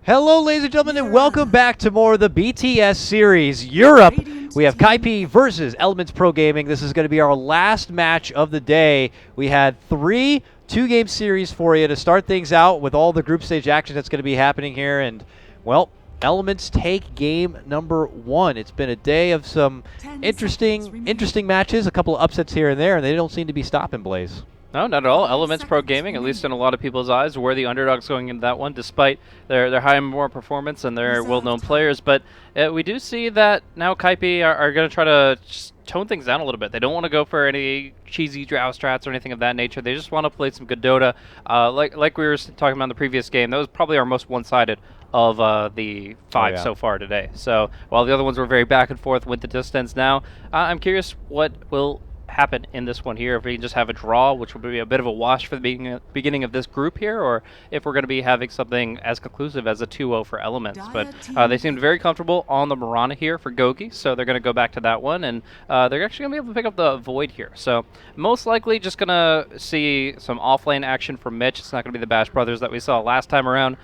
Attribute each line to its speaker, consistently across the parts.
Speaker 1: Hello, ladies and gentlemen, and welcome back to more of the BTS series, Europe. We have Kaipi versus Elements Pro Gaming. This is going to be our last match of the day. We had 3 two-game series for you to start things out with all the group stage action that's going to be happening here. And, well, Elements take game number 1. It's been a day of some interesting matches, a couple of upsets here and there, and they don't seem to be stopping, Blaze.
Speaker 2: No, not at all. Elements Pro Gaming, at least in a lot of people's eyes, were the underdogs going into that one, despite their high and more performance and their well-known players. But we do see that now Kaipi are going to try to just tone things down a little bit. They don't want to go for any cheesy drow strats or anything of that nature. They just want to play some good Dota. Like we were talking about in the previous game, that was probably our most one-sided of the 5 so far today. So while the other ones were very back and forth, went the distance now, I'm curious what will happen in this one here, if we can just have a draw, which would be a bit of a wash for the beginning of this group here, or if we're going to be having something as conclusive as a 2-0 for Elements. But they seemed very comfortable on the Mirana here for Gogi, so they're going to go back to that one, and they're actually going to be able to pick up the Void here. So most likely just going to see some offlane action from Mitch. It's not going to be the Bash Brothers that we saw last time around,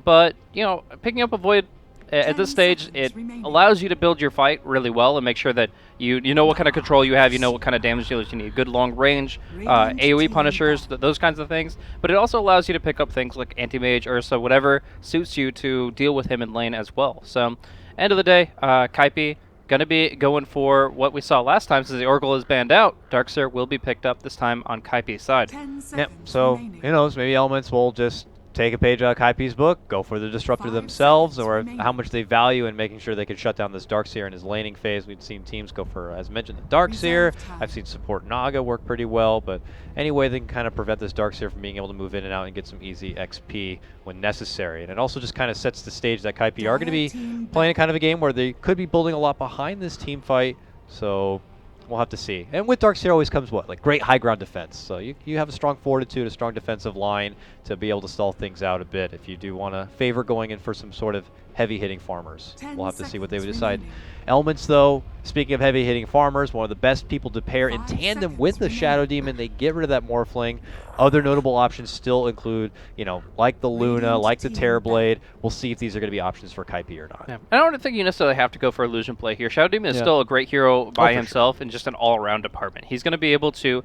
Speaker 2: but, you know, picking up a Void at this stage, it allows you to build your fight really well and make sure that you know what kind of control you have, you know what kind of damage dealers you need, good long range, AoE punishers, those kinds of things. But it also allows you to pick up things like Anti-Mage, Ursa, whatever suits you to deal with him in lane as well. So, end of the day, Kaipi going to be going for what we saw last time. Since the Oracle is banned out, Darkseer will be picked up this time on Kaipi's side.
Speaker 1: Yep, so, who knows, maybe Elements will just take a page out of Kaipi's book, go for the Disruptor themselves, or how much they value in making sure they can shut down this Darkseer in his laning phase. We've seen teams go for, as mentioned, the Darkseer. I've seen support Naga work pretty well, but any way they can kind of prevent this Darkseer from being able to move in and out and get some easy XP when necessary. And it also just kind of sets the stage that Kaipi are going to be playing a kind of a game where they could be building a lot behind this team fight, so we'll have to see. And with Darkseer always comes what? Like great high ground defense. So you have a strong fortitude, a strong defensive line to be able to stall things out a bit if you do want to favor going in for some sort of heavy-hitting farmers. We'll have to see what they would decide. Elements, though, speaking of heavy-hitting farmers, one of the best people to pair in tandem with the Shadow Demon. They get rid of that Morphling. Other notable options still include, you know, like the Luna, like the Terrorblade. We'll see if these are going to be options for Kaipi or not.
Speaker 2: Yeah. I don't think you necessarily have to go for illusion play here. Shadow Demon is still a great hero by himself and just an all-around department. He's going to be able to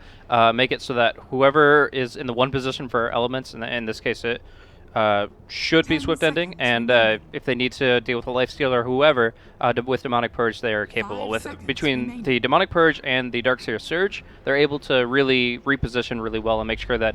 Speaker 2: make it so that whoever is in the one position for Elements, in this case it should be Swift Ending, and if they need to deal with a Lifesteal or whoever, with Demonic Purge they are capable. Between the Demonic Purge and the Darkseer Surge, they're able to really reposition really well and make sure that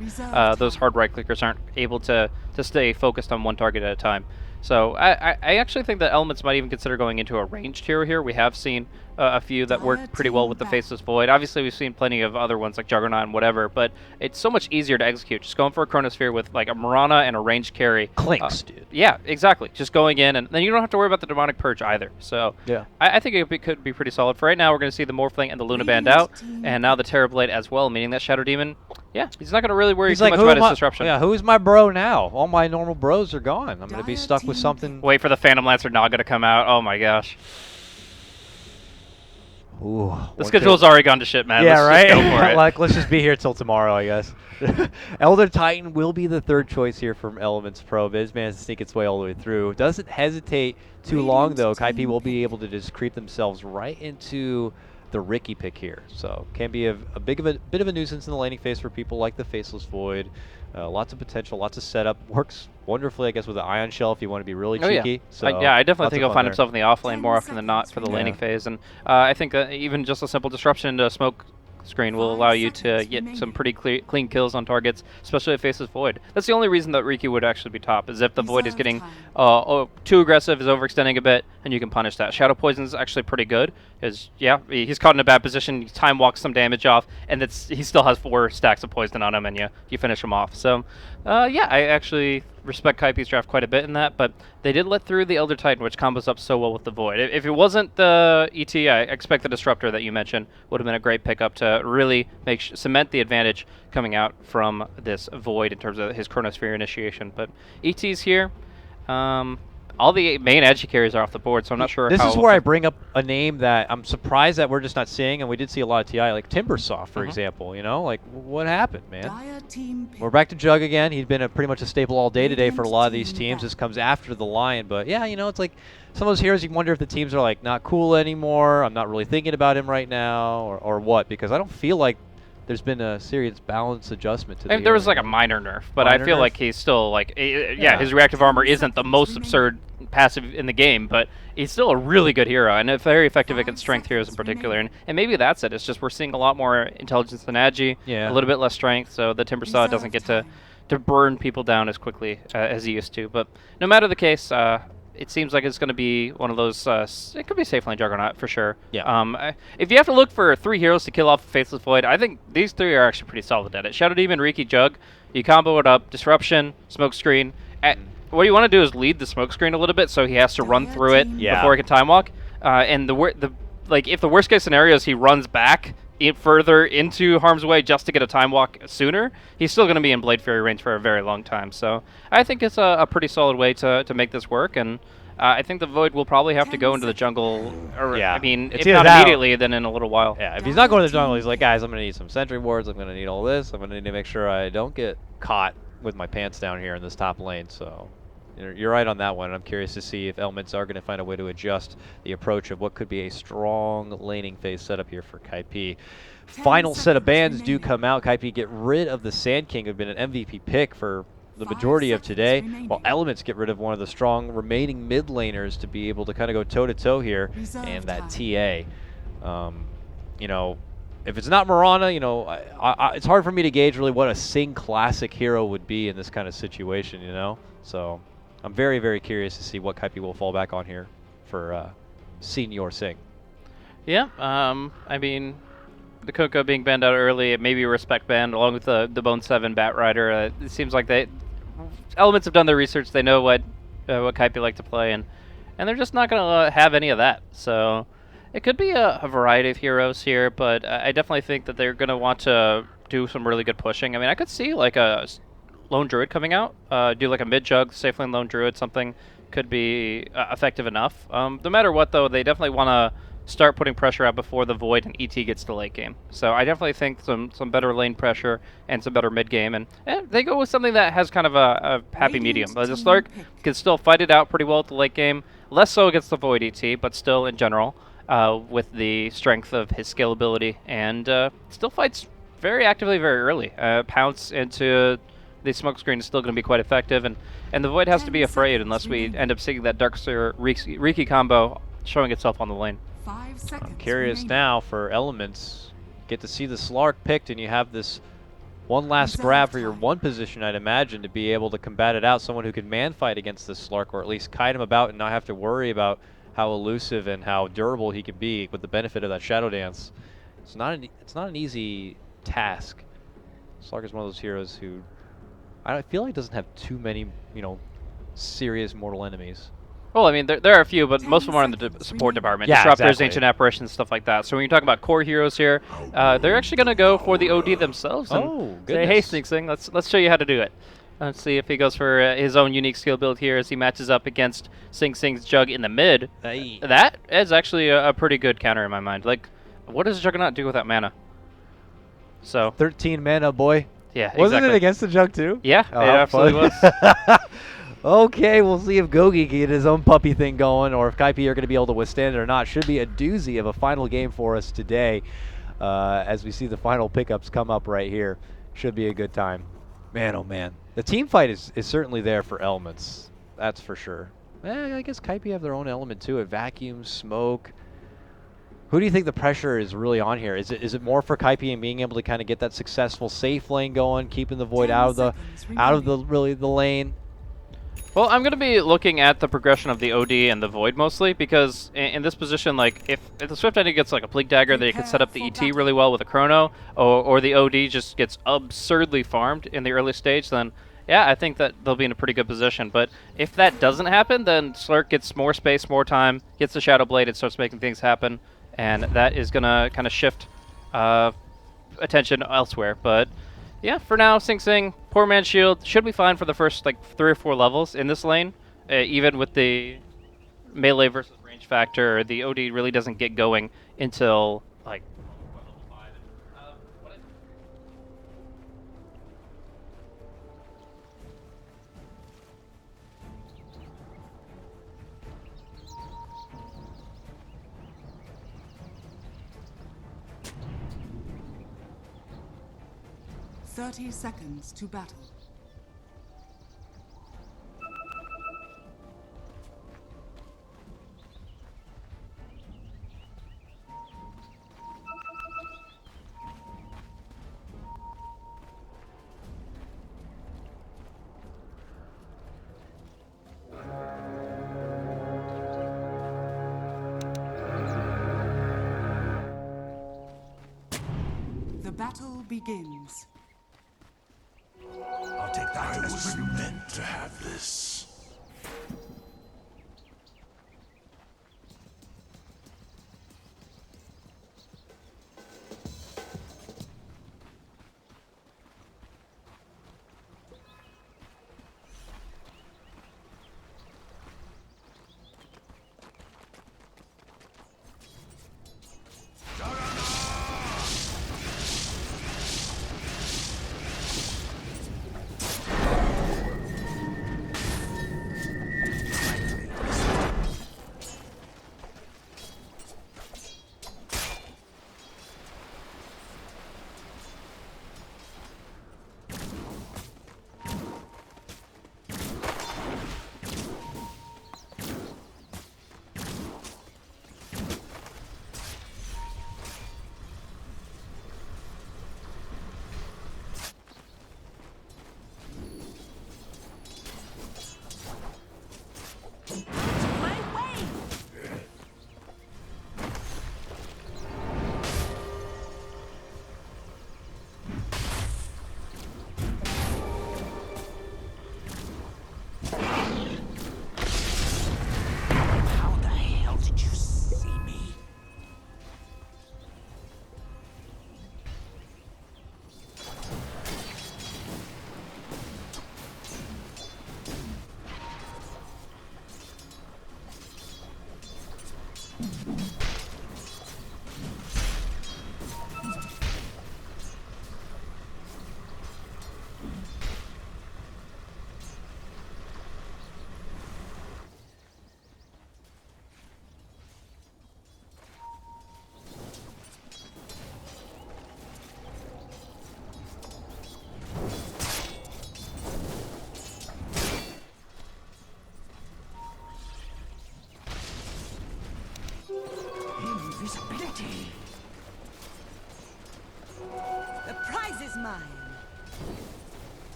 Speaker 2: those hard right-clickers aren't able to stay focused on one target at a time. So I actually think that Elements might even consider going into a ranged hero here. We have seen a few that work pretty well with the Faceless Void. Obviously, we've seen plenty of other ones like Juggernaut and whatever, but it's so much easier to execute. Just going for a Chronosphere with like a Mirana and a ranged carry.
Speaker 1: Clinks, dude.
Speaker 2: Yeah, exactly. Just going in, and then you don't have to worry about the Demonic Purge either. So
Speaker 1: yeah,
Speaker 2: I think it could be pretty solid. For right now, we're going to see the Morphling and the Luna banned out, and now the Terrorblade as well, meaning that Shadow Demon, yeah, he's not going to really worry too much about his disruption.
Speaker 1: Yeah, who's my bro now? All my normal bros are gone. I'm going to be stuck with something.
Speaker 2: Wait for the Phantom Lancer Naga to come out. Oh my gosh.
Speaker 1: Ooh,
Speaker 2: the schedule's already gone to shit, man.
Speaker 1: Yeah,
Speaker 2: let's just go for it.
Speaker 1: Like, let's just be here till tomorrow, I guess. Elder Titan will be the third choice here from Elements Pro. Biz managed to sneak its way all the way through. Doesn't hesitate too long, though. Kaipi will be able to just creep themselves right into the Ricky pick here. So can be a bit of a nuisance in the laning phase for people like the Faceless Void. Lots of potential, lots of setup. Works wonderfully, I guess, with the Ion Shell if you want to be really cheeky.
Speaker 2: Yeah.
Speaker 1: So
Speaker 2: I definitely think he'll find himself in the off lane more often than not for the laning phase. And I think that even just a simple disruption into a smoke screen will allow you to get some pretty clean kills on targets, especially if Faceless Void. That's the only reason that Riki would actually be top, is if the Void is getting too aggressive, is overextending a bit, and you can punish that. Shadow Poison is actually pretty good. Yeah, he's caught in a bad position, he time walks some damage off, and he still has 4 stacks of poison on him, and you finish him off. So, yeah, I actually respect Kaipi's draft quite a bit in that, but they did let through the Elder Titan, which combos up so well with the Void. If it wasn't the ET, I expect the Disruptor that you mentioned would have been a great pickup to really cement the advantage coming out from this Void in terms of his Chronosphere initiation. But ET's here. all the main edge carries are off the board, so I'm not sure
Speaker 1: This
Speaker 2: how...
Speaker 1: is where I bring up a name that I'm surprised that we're just not seeing, and we did see a lot of TI, like Timbersoft, for example. You know, like, what happened, man? We're back to Jug again. He'd been pretty much a staple all day today for a lot of these teams. This comes after the Lion, but yeah, you know, it's like some of those heroes, you wonder if the teams are like not cool anymore. I'm not really thinking about him right now, or what, because I don't feel like there's been a serious balance adjustment to the
Speaker 2: there was
Speaker 1: hero.
Speaker 2: like a minor nerf, but I feel
Speaker 1: nerf?
Speaker 2: like he's still like, yeah, his reactive armor isn't the most absurd passive in the game, but he's still a really good hero and very effective against strength heroes in particular. And maybe that's it. It's just we're seeing a lot more intelligence than Agi, a little bit less strength, so the Timbersaw doesn't get to burn people down as quickly as he used to. But no matter the case, it seems like it's going to be one of those. It could be safe lane Juggernaut for sure.
Speaker 1: Yeah.
Speaker 2: If you have to look for 3 heroes to kill off Faceless Void, I think these 3 are actually pretty solid at it. Shadow Demon, Riki, Jug. You combo it up. Disruption, Smokescreen. What you want to do is lead the Smokescreen a little bit, so he has to run through it before he can time walk. And if the worst case scenario is he runs back further into harm's way just to get a time walk sooner, he's still going to be in Blade Fury range for a very long time. So I think it's a pretty solid way to make this work, and I think the Void will probably have to go into the jungle, or I mean, if not immediately, then in a little while.
Speaker 1: Yeah, if he's not going to the jungle, he's like, guys, I'm going to need some sentry wards, I'm going to need all this, I'm going to need to make sure I don't get caught with my pants down here in this top lane, so... You're right on that one. I'm curious to see if Elements are going to find a way to adjust the approach of what could be a strong laning phase setup here for Kaipi. Final set of bans do come out. Kaipi get rid of the Sand King, who've been an MVP pick for the majority of today, while Elements get rid of one of the strong remaining mid laners to be able to kind of go toe-to-toe here, and that TA. You know, if it's not Mirana, you know, it's hard for me to gauge really what a Sing classic hero would be in this kind of situation, you know? So... I'm very, very curious to see what Kaipi will fall back on here for Senior Sing.
Speaker 2: Yeah, I mean, the Coco being banned out early, it may be a respect ban along with the Bone 7 Bat Rider. It seems like Elements have done their research. They know what Kaipi like to play, and they're just not going to have any of that. So it could be a variety of heroes here, but I definitely think that they're going to want to do some really good pushing. I mean, I could see like a Lone Druid coming out, do like a mid-jug, safe lane Lone Druid, something could be effective enough. No matter what, though, they definitely want to start putting pressure out before the Void and ET gets to late game. So I definitely think some better lane pressure and some better mid-game, and they go with something that has kind of a happy medium. The Slark can still fight it out pretty well at the late game, less so against the Void ET, but still in general, with the strength of his scalability, and still fights very actively very early. Pounce into... the Smokescreen is still going to be quite effective, and the Void has to be afraid unless we end up seeing that Darkseer Riki combo showing itself on the lane.
Speaker 1: I'm curious now for Elements. Get to see the Slark picked, and you have this one last grab for your one position, I'd imagine, to be able to combat it out. Someone who can man fight against this Slark, or at least kite him about and not have to worry about how elusive and how durable he can be with the benefit of that Shadow Dance. It's not an easy task. Slark is one of those heroes who I feel like doesn't have too many, you know, serious mortal enemies.
Speaker 2: Well, I mean, there are a few, but most of them are in the support department.
Speaker 1: Yeah,
Speaker 2: Disruptors,
Speaker 1: exactly.
Speaker 2: Ancient Apparitions, stuff like that. So when you talk about core heroes here, they're actually going to go for the OD themselves and say, hey, Sing Sing, let's show you how to do it. Let's see if he goes for his own unique skill build here as he matches up against Sing Sing's Jug in the mid.
Speaker 1: Hey.
Speaker 2: That is actually a pretty good counter in my mind. Like, what does Juggernaut do without mana? So
Speaker 1: 13 mana, boy.
Speaker 2: Yeah,
Speaker 1: Wasn't
Speaker 2: exactly.
Speaker 1: it against the Jug too?
Speaker 2: Yeah,
Speaker 1: oh,
Speaker 2: it absolutely was.
Speaker 1: Okay, we'll see if Gogi can get his own puppy thing going, or if Kaipi are going to be able to withstand it or not. Should be a doozy of a final game for us today, as we see the final pickups come up right here. Should be a good time. Man, oh man. The team fight is certainly there for Elements. That's for sure. I guess Kaipi have their own element to it. Vacuum, smoke. Who do you think the pressure is really on here? Is it more for Kaipi and being able to kind of get that successful safe lane going, keeping the Void out of the lane?
Speaker 2: Well, I'm going to be looking at the progression of the OD and the Void mostly, because in this position, like, if the Swift Ending gets like a Bleak Dagger, they can set up the ET really well with a Chrono, or the OD just gets absurdly farmed in the early stage, then yeah, I think that they'll be in a pretty good position. But if that doesn't happen, then Slurk gets more space, more time, gets the Shadow Blade, and starts making things happen, and that is going to kind of shift attention elsewhere. But yeah, for now, Sing Sing, poor man's shield, should be fine for the first like 3 or 4 levels in this lane. even with the melee versus range factor, the OD really doesn't get going until like level 5. What I
Speaker 3: 30 seconds to battle. The battle begins.
Speaker 4: I'll take that as we meant to have this.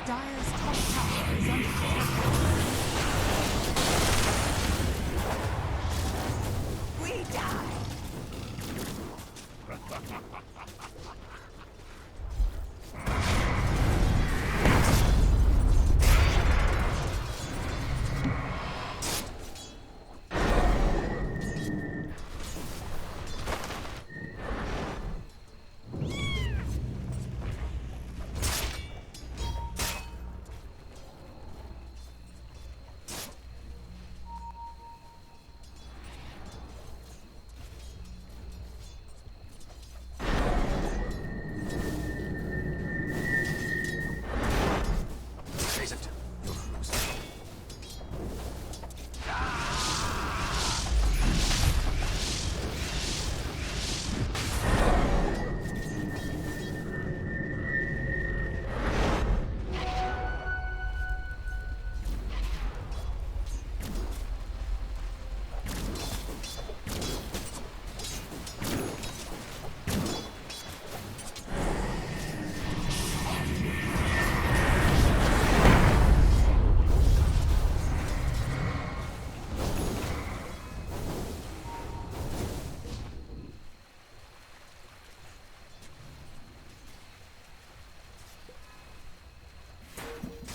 Speaker 3: Dire's top tower is under attack.
Speaker 5: We die.
Speaker 4: Face it. You'll lose.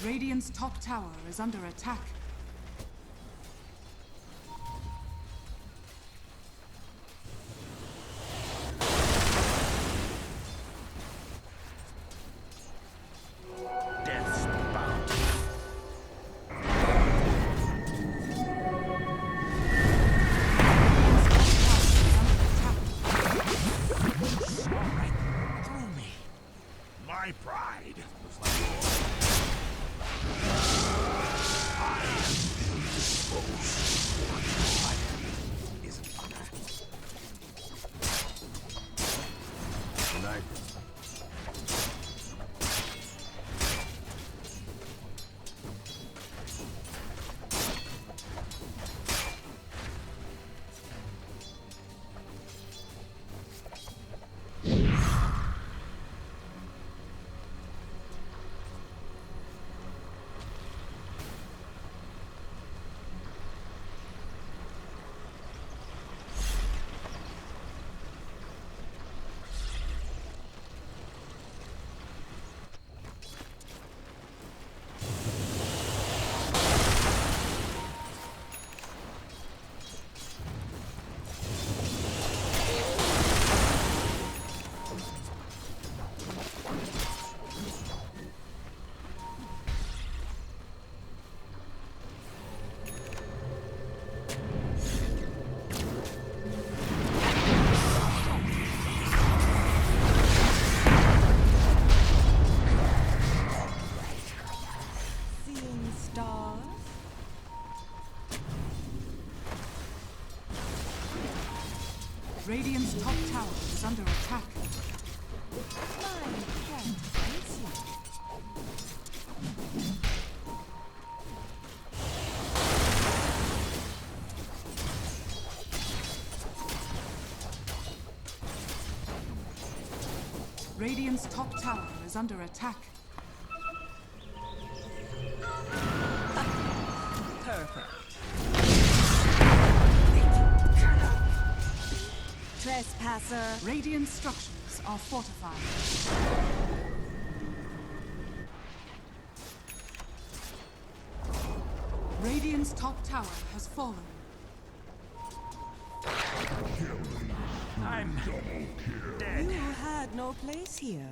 Speaker 3: Radiant's top tower is under attack.
Speaker 4: Death's bounty. Right through me. My pride was like yours. I am indisposed. My enemy is an honor. Good night.
Speaker 5: Seeing stars.
Speaker 3: Radiant's top tower is under attack.
Speaker 5: Mine can't face you.
Speaker 3: Radiant's top tower is under attack.
Speaker 5: Perfect. Trespasser.
Speaker 3: Radiant structures are fortified. Radiant's top tower has fallen.
Speaker 4: I'm dead.
Speaker 5: You had no place here.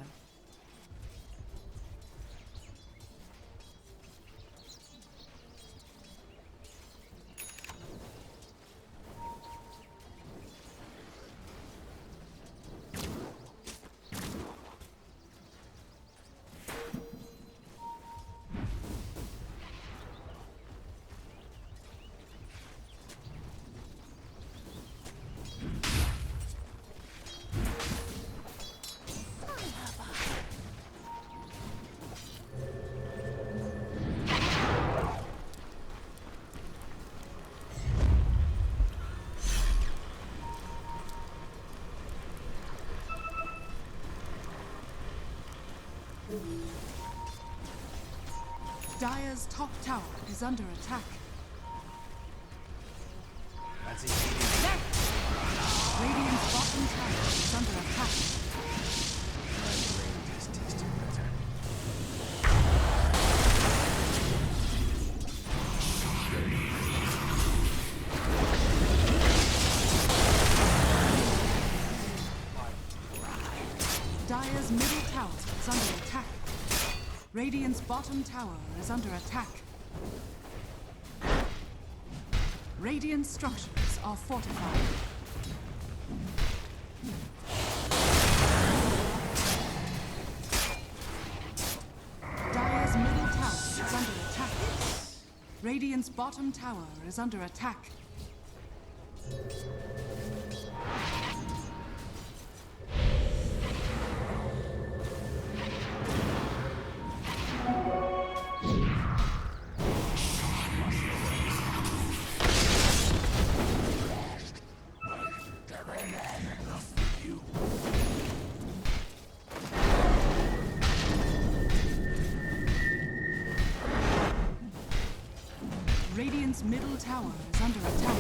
Speaker 3: Dire's top tower is under attack.
Speaker 4: That's easy.
Speaker 3: Radiant's bottom tower is under attack.
Speaker 4: My blade has tasted better.
Speaker 3: Dire's middle tower is under attack. Radiant's bottom tower is under attack. Radiant structures are fortified. Dire's middle tower is under attack. Radiant's bottom tower is under attack. Radiant's middle tower is under attack.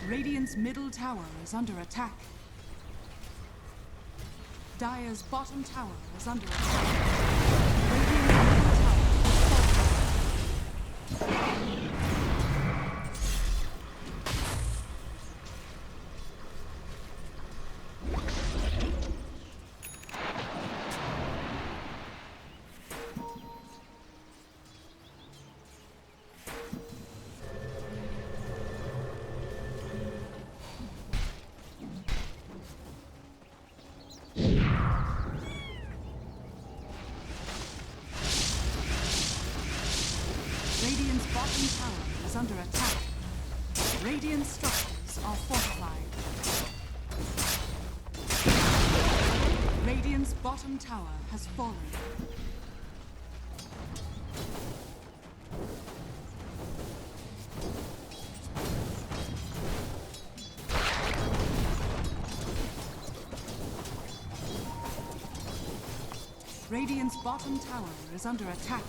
Speaker 3: Radiant's middle tower is under attack. Dire's bottom tower is under attack. Radiant's middle tower is fortified. Radiant's bottom tower is under attack. Radiant structures are fortified. Radiant's bottom tower has fallen. Radiant's bottom tower is under attack.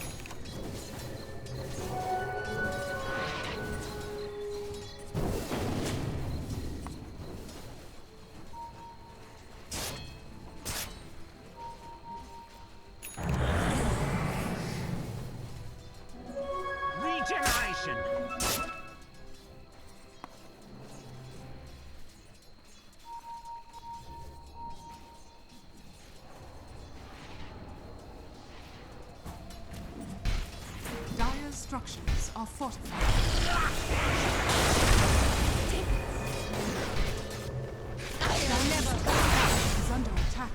Speaker 4: Regeneration!
Speaker 3: Dire's structures are fortified. Dire's tower is under attack.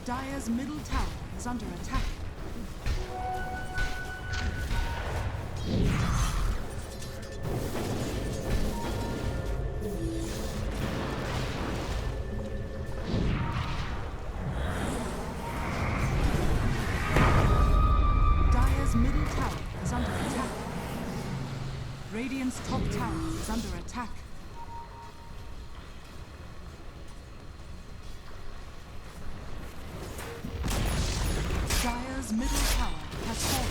Speaker 3: Dire's middle tower is under attack. Radiant's middle tower is under attack. Radiant's top tower is under attack. Dire's middle tower has fallen.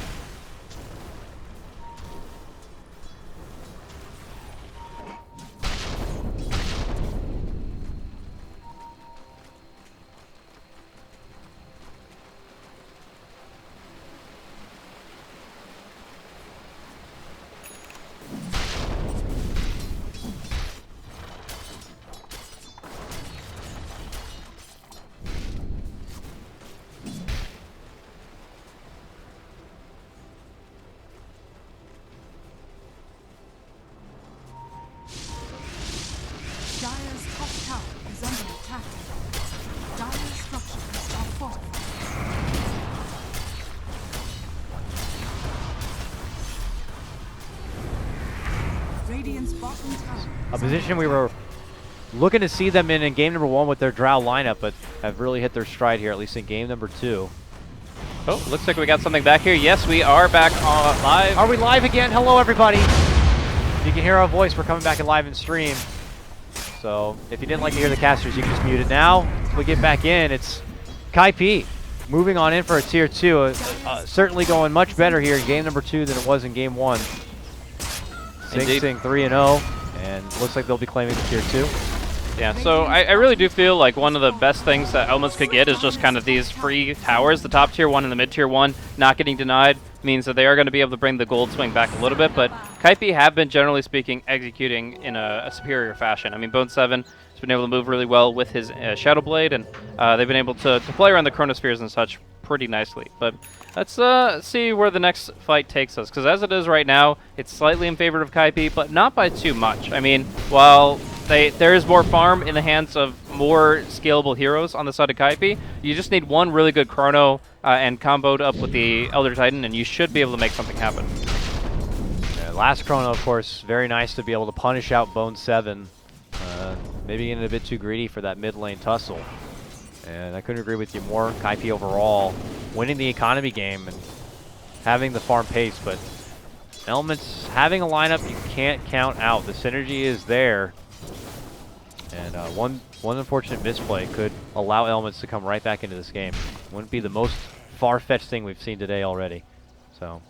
Speaker 3: Dire's top tower is under attack. Dire's structures are fortified. Radiant's bottom tower.
Speaker 1: A position we were looking to see them in game number 1 with their Drow lineup, but have really hit their stride here, at least in game number 2.
Speaker 2: Oh, looks like we got something back here. Yes, we are back live.
Speaker 1: Are we live again? Hello, everybody. If you can hear our voice, we're coming back in live and stream. So if you didn't like to hear the casters, you can just mute it now. If we get back in, it's Kaipi moving on in for a tier 2. Certainly going much better here in game number 2 than it was in game 1. Sing 3-0, and looks like they'll be claiming the tier 2.
Speaker 2: Yeah, so I really do feel like one of the best things that Elements could get is just kind of these free towers. The top tier 1 and the mid tier 1 not getting denied means that they are going to be able to bring the gold swing back a little bit, but Kaipi have been, generally speaking, executing in a superior fashion. I mean, Bone 7 has been able to move really well with his Shadow Blade, and they've been able to play around the Chronospheres and such pretty nicely. But let's see where the next fight takes us, because as it is right now, it's slightly in favor of Kaipi, but not by too much. I mean, while there is more farm in the hands of more scalable heroes on the side of Kaipi, you just need one really good Chrono and comboed up with the Elder Titan, and you should be able to make something happen.
Speaker 1: Yeah, last Chrono, of course, very nice to be able to punish out Bone 7. Maybe getting a bit too greedy for that mid lane tussle. And I couldn't agree with you more. Kaipi overall winning the economy game and having the farm pace, but Elements having a lineup you can't count out. The synergy is there. And one unfortunate misplay could allow Elements to come right back into this game. Wouldn't be the most far-fetched thing we've seen today already. So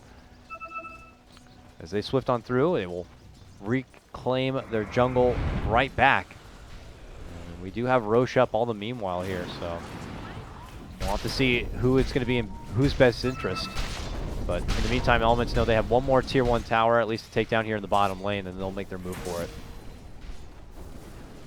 Speaker 1: as they swift on through, they will reclaim their jungle right back. And we do have Roche up all the meanwhile here, so we'll have to see who it's going to be in whose best interest. But in the meantime, Elements know they have one more tier 1 tower at least to take down here in the bottom lane, and they'll make their move for it.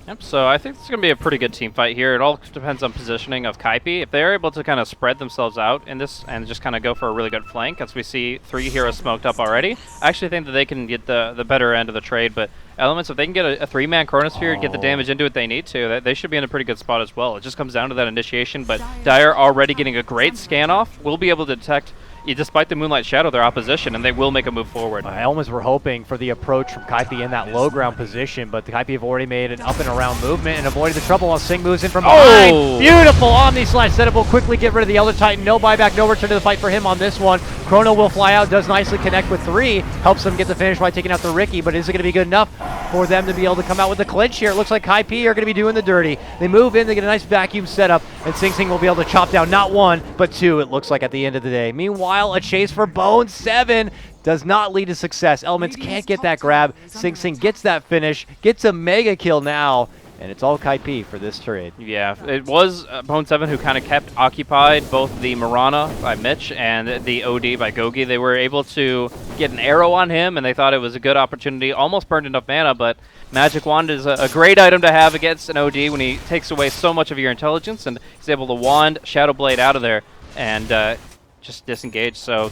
Speaker 2: Yep, so I think it's going to be a pretty good team fight here. It all depends on positioning of Kaipi. If they're able to kind of spread themselves out in this and just kind of go for a really good flank, as we see 3 heroes smoked up already, I actually think that they can get the better end of the trade. But Elements, if they can get a 3-man Chronosphere and get the damage into it they need to, they should be in a pretty good spot as well. It just comes down to that initiation, but Dire already getting a great scan off will be able to detect, despite the Moonlight Shadow, their opposition, and they will make a move forward.
Speaker 1: Elements were hoping for the approach from Kaipi in that low ground position, but the Kaipi have already made an up and around movement and avoided the trouble while Sing moves in from behind.
Speaker 2: Oh!
Speaker 1: Beautiful Omni Slash setup will quickly get rid of the Elder Titan. No buyback, no return to the fight for him on this one. Chrono will fly out, does nicely connect with 3, helps them get the finish by taking out the Riki, but is it going to be good enough for them to be able to come out with the clinch here? It looks like Kaipi are going to be doing the dirty. They move in, they get a nice vacuum setup, and Sing Sing will be able to chop down not 1, but 2, it looks like, at the end of the day. Meanwhile, a chase for Bone 7 does not lead to success. Elements can't get that grab. Sing Sing gets that finish, gets a mega kill now, and it's all Kaipi for this trade.
Speaker 2: Yeah, it was Bone 7 who kind of kept occupied both the Mirana by Mitch and the OD by Gogi. They were able to get an arrow on him, and they thought it was a good opportunity. Almost burned enough mana, but Magic Wand is a great item to have against an OD when he takes away so much of your intelligence, and he's able to wand Shadow Blade out of there and just disengage. So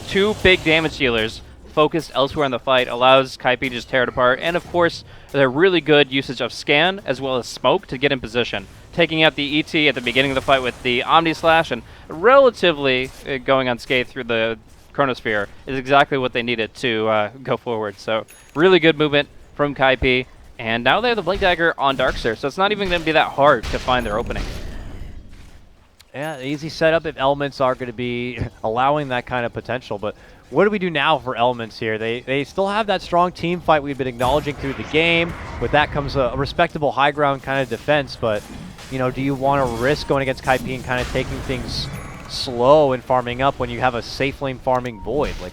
Speaker 2: 2 big damage dealers focused elsewhere in the fight allows Kaipi to just tear it apart. And of course, their really good usage of scan as well as smoke to get in position. Taking out the ET at the beginning of the fight with the Omni Slash and relatively going unscathed through the Chronosphere is exactly what they needed to go forward. So really good movement from Kaipi. And now they have the Blade Dagger on Darkseer, so it's not even going to be that hard to find their opening.
Speaker 1: Yeah, easy setup if Elements are going to be allowing that kind of potential, but what do we do now for Elements here? They still have that strong team fight we've been acknowledging through the game. With that comes a respectable high ground kind of defense, but you know, do you want to risk going against Kaipi and kind of taking things slow and farming up when you have a safe lane farming Void? Like,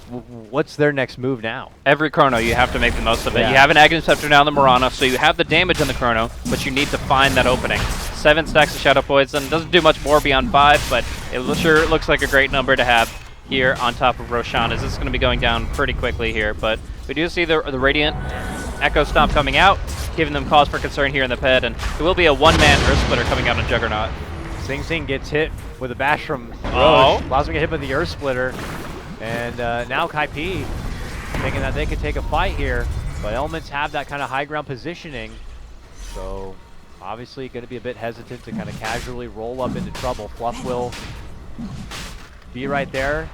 Speaker 1: what's their next move now?
Speaker 2: Every chrono, you have to make the most of it.
Speaker 1: Yeah.
Speaker 2: You have an Aghanim Scepter now in the Mirana, so you have the damage in the chrono, but you need to find that opening. 7 stacks of Shadow Poison. Doesn't do much more beyond 5, but it sure looks like a great number to have here on top of Roshan, as this is going to be going down pretty quickly here. But we do see the Radiant Echo Stomp coming out, giving them cause for concern here in the pit, and it will be a one-man Earth Splitter coming out on Juggernaut.
Speaker 1: Sing Sing gets hit with a bash from Roche.
Speaker 2: Oh.
Speaker 1: Allows him to get hit by the Earth Splitter. And now Kaipi thinking that they could take a fight here, but Elements have that kind of high ground positioning. So obviously going to be a bit hesitant to kind of casually roll up into trouble. Fluff will be right there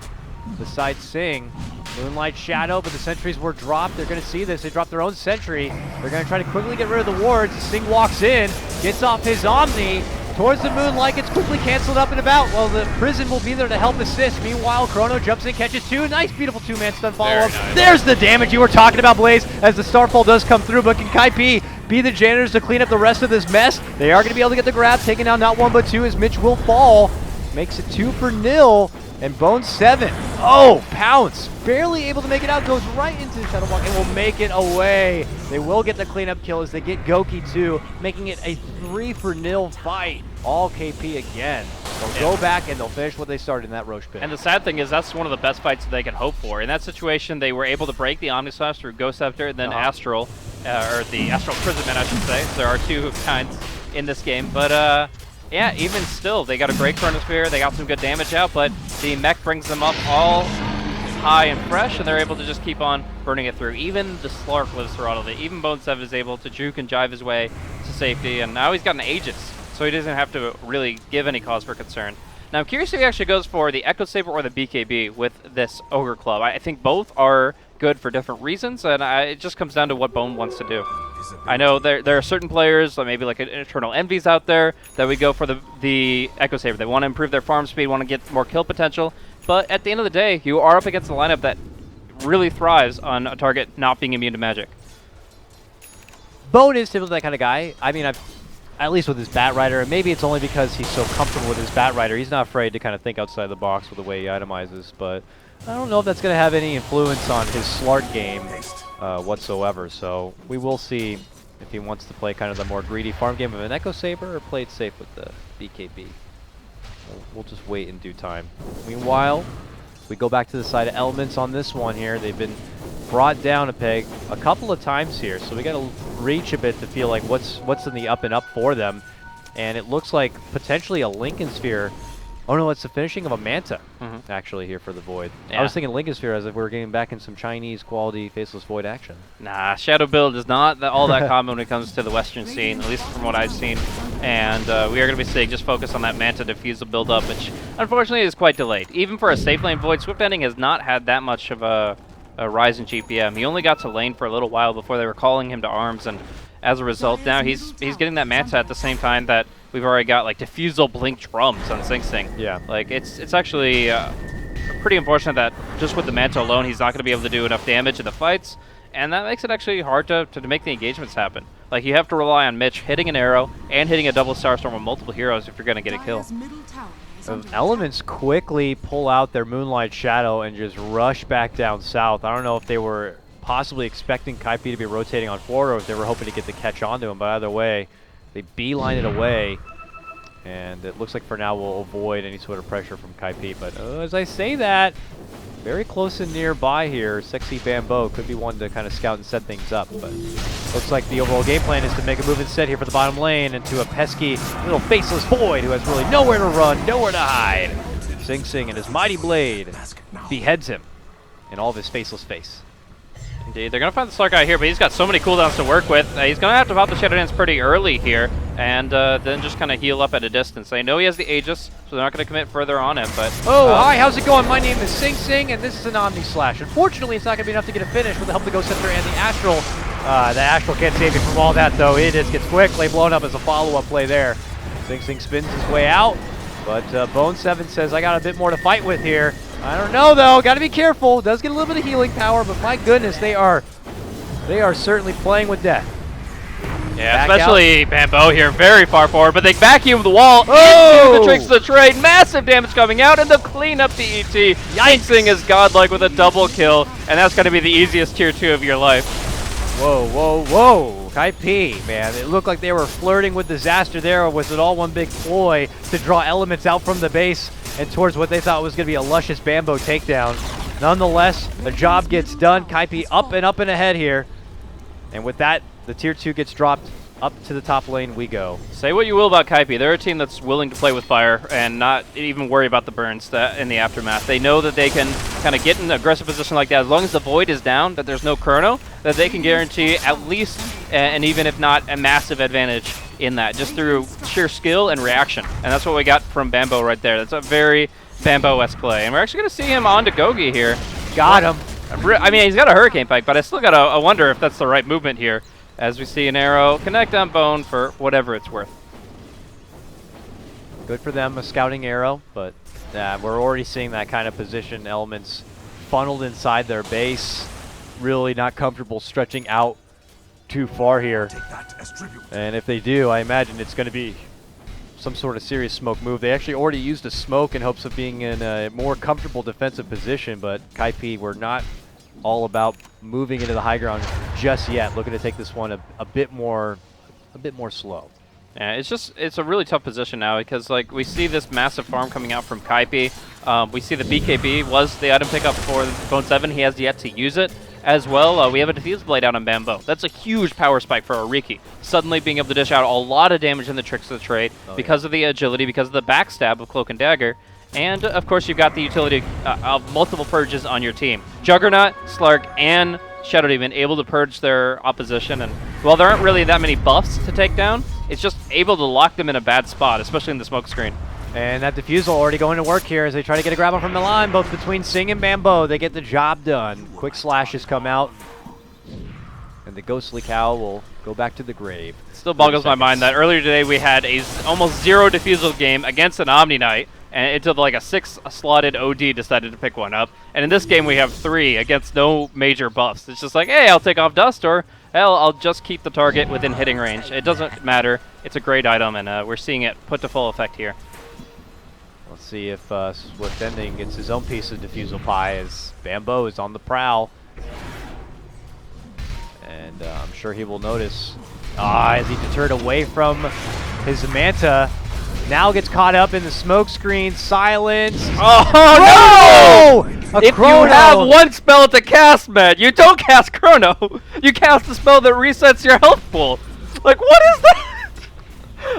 Speaker 1: beside Sing. Moonlight Shadow, but the sentries were dropped. They're going to see this. They dropped their own sentry. They're going to try to quickly get rid of the wards. Sing walks in, gets off his Omni towards the Moonlight, gets quickly canceled up and about. Well, the Prison will be there to help assist. Meanwhile, Chrono jumps in, catches 2. Nice, beautiful 2-man stun follow-up.
Speaker 2: Nice.
Speaker 1: There's the damage you were talking about, Blaze, as the Starfall does come through. But can Kaipi be the janitors to clean up the rest of this mess? They are going to be able to get the grab, taking down not 1 but 2 as Mitch will fall. Makes it 2-0. And Bone 7, oh, Pounce, barely able to make it out, goes right into the Shadow Walk and will make it away. They will get the cleanup kill as they get Goki too, making it a 3-0 fight. All KP again. They'll go back and they'll finish what they started in that Roche pit.
Speaker 2: And the sad thing is that's one of the best fights that they can hope for. In that situation, they were able to break the Omnislash through Ghost Scepter and then Astral, or the Astral Imprisonment, I should say. There are 2 kinds in this game, but yeah, even still, they got a great Chronosphere, they got some good damage out, but the mech brings them up all high and fresh, and they're able to just keep on burning it through. Even the Slark lives through all of it. Even Bone 7 is able to juke and jive his way to safety, and now he's got an Aegis, so he doesn't have to really give any cause for concern. Now, I'm curious if he actually goes for the Echo Saber or the BKB with this Ogre Club. I think both are good for different reasons, and it just comes down to what Bone wants to do. I know there are certain players, maybe like Eternal Envies out there, that would go for the Echo Saber. They want to improve their farm speed, want to get more kill potential, but at the end of the day, you are up against a lineup that really thrives on a target not being immune to magic.
Speaker 1: Bone is typically that kind of guy. I mean, at least with his Bat Rider, and maybe it's only because he's so comfortable with his Bat Rider. He's not afraid to kind of think outside the box with the way he itemizes, but I don't know if that's going to have any influence on his Slark game whatsoever. So we will see if he wants to play kind of the more greedy farm game of an Echo Saber or play it safe with the BKB. We'll just wait in due time. Meanwhile, we go back to the side of Elements on this one here. They've been brought down a peg a couple of times here, so we got to reach a bit to feel like what's in the up and up for them. And it looks like potentially a Lincoln Sphere. Oh no, it's the finishing of a Manta, actually, here for the Void.
Speaker 2: Yeah.
Speaker 1: I was thinking Lincoln Sphere as if we were getting back in some Chinese quality Faceless Void action.
Speaker 2: Nah, Shadow build is not all that common when it comes to the Western scene, at least from what I've seen. And we are going to be seeing just focus on that Manta Diffusal build-up, which unfortunately is quite delayed. Even for a safe lane Void, Swift Ending has not had that much of a rise in GPM. He only got to lane for a little while before they were calling him to arms, and as a result, now he's getting that Manta at the same time that we've already got like Diffusal Blink Drums on Sing Sing.
Speaker 1: Yeah.
Speaker 2: Like it's actually pretty unfortunate that just with the Manta alone, he's not going to be able to do enough damage in the fights, and that makes it actually hard to make the engagements happen. Like you have to rely on Mitch hitting an arrow and hitting a double Starstorm with multiple heroes if you're going to get a kill.
Speaker 3: Dire's middle tower is under
Speaker 1: Elements quickly pull out their Moonlight Shadow and just rush back down south. I don't know if they were possibly expecting Kaipi to be rotating on forward or if they were hoping to get the catch onto him, but either way, they beeline it away. And it looks like for now we'll avoid any sort of pressure from Kaipi. But as I say that, very close and nearby here, Sexy Bamboo could be one to kind of scout and set things up. But looks like the overall game plan is to make a move instead here for the bottom lane into a pesky little faceless Void who has really nowhere to run, nowhere to hide. Sing Sing and his mighty blade beheads him in all of his faceless face.
Speaker 2: Indeed, they're going to find the Slark out here, but he's got so many cooldowns to work with. He's going to have to pop the Shadow Dance pretty early here, and then just kind of heal up at a distance. They know he has the Aegis, so they're not going to commit further on him, but...
Speaker 1: Oh, hi, how's it going? My name is Sing Sing, and this is an Omni Slash. Unfortunately, it's not going to be enough to get a finish with the help of the Ghost Scepter and the Astral. The Astral can't save you from all that, though. It just gets quickly blown up as a follow-up play there. Sing Sing spins his way out, but Bone 7 says, I got a bit more to fight with here. I don't know though. Got to be careful. Does get a little bit of healing power, but my goodness, they are certainly playing with death.
Speaker 2: Yeah,
Speaker 1: Back
Speaker 2: especially Bambo here, very far forward, but they vacuum the wall
Speaker 1: Oh!
Speaker 2: into the tricks of the trade. Massive damage coming out, and they'll clean up the ET. Yikesing is godlike with a double kill, and that's going to be the easiest tier 2 of your life.
Speaker 1: Whoa, whoa, whoa. Kaipi, man. It looked like they were flirting with disaster there, or was it all one big ploy to draw elements out from the base and towards what they thought was going to be a luscious Bambo takedown? Nonetheless, the job gets done. Kaipi up and ahead here. And with that, the tier 2 gets dropped. Up to the top lane we go.
Speaker 2: Say what you will about Kaipi, they're a team that's willing to play with fire and not even worry about the burns in the aftermath. They know that they can kind of get in an aggressive position like that. As long as the Void is down, that there's no Chrono, that they can guarantee at least, and even if not, a massive advantage in that, just through sheer skill and reaction. And that's what we got from Bambo right there. That's a very Bambo-esque play. And we're actually going to see him on to Gogi here.
Speaker 1: Got him.
Speaker 2: I mean, he's got a Hurricane Pike, but I still got to wonder if that's the right movement here. As we see an arrow connect on Bone for whatever it's worth.
Speaker 1: Good for them, a scouting arrow, but we're already seeing that kind of position elements funneled inside their base. Really not comfortable stretching out too far here.
Speaker 4: Take that as tribute.
Speaker 1: And if they do, I imagine it's going to be some sort of serious smoke move. They actually already used a smoke in hopes of being in a more comfortable defensive position, but Kaipi were not all about moving into the high ground just yet. Looking to take this one a bit more slow.
Speaker 2: Yeah, it's a really tough position now because like we see this massive farm coming out from Kaipi. We see the BKB was the item pickup for Bone 7. He has yet to use it as well. We have a Diffuse Blade out on Bambo. That's a huge power spike for Oriki. Suddenly being able to dish out a lot of damage in the tricks of the trade because of the agility, because of the backstab of Cloak and Dagger. And, of course, you've got the utility of multiple purges on your team. Juggernaut, Slark, and Shadow Demon able to purge their opposition. And while there aren't really that many buffs to take down, it's just able to lock them in a bad spot, especially in the smoke screen.
Speaker 1: And that Diffusal already going to work here as they try to get a grab on from the line, both between Sing and Bambo. They get the job done. Quick slashes come out. And the Ghostly Cow will go back to the grave.
Speaker 2: It still boggles my mind that earlier today we had a almost 0 Diffusal game against an Omni Knight. And until like a 6-slotted OD decided to pick one up. And in this game we have 3 against no major buffs. It's just like, hey, I'll take off Dust, or hell, I'll just keep the target within hitting range. It doesn't matter. It's a great item, and we're seeing it put to full effect here.
Speaker 1: Let's see if Swift Ending gets his own piece of Diffusal pie as Bambo is on the prowl. And I'm sure he will notice. As he deterred away from his Manta. Now gets caught up in the smoke screen. Silence.
Speaker 2: Oh, no! If
Speaker 1: Chrono.
Speaker 2: you have one spell to cast, man, you don't cast Chrono. You cast a spell that resets your health pool. Like, what is that?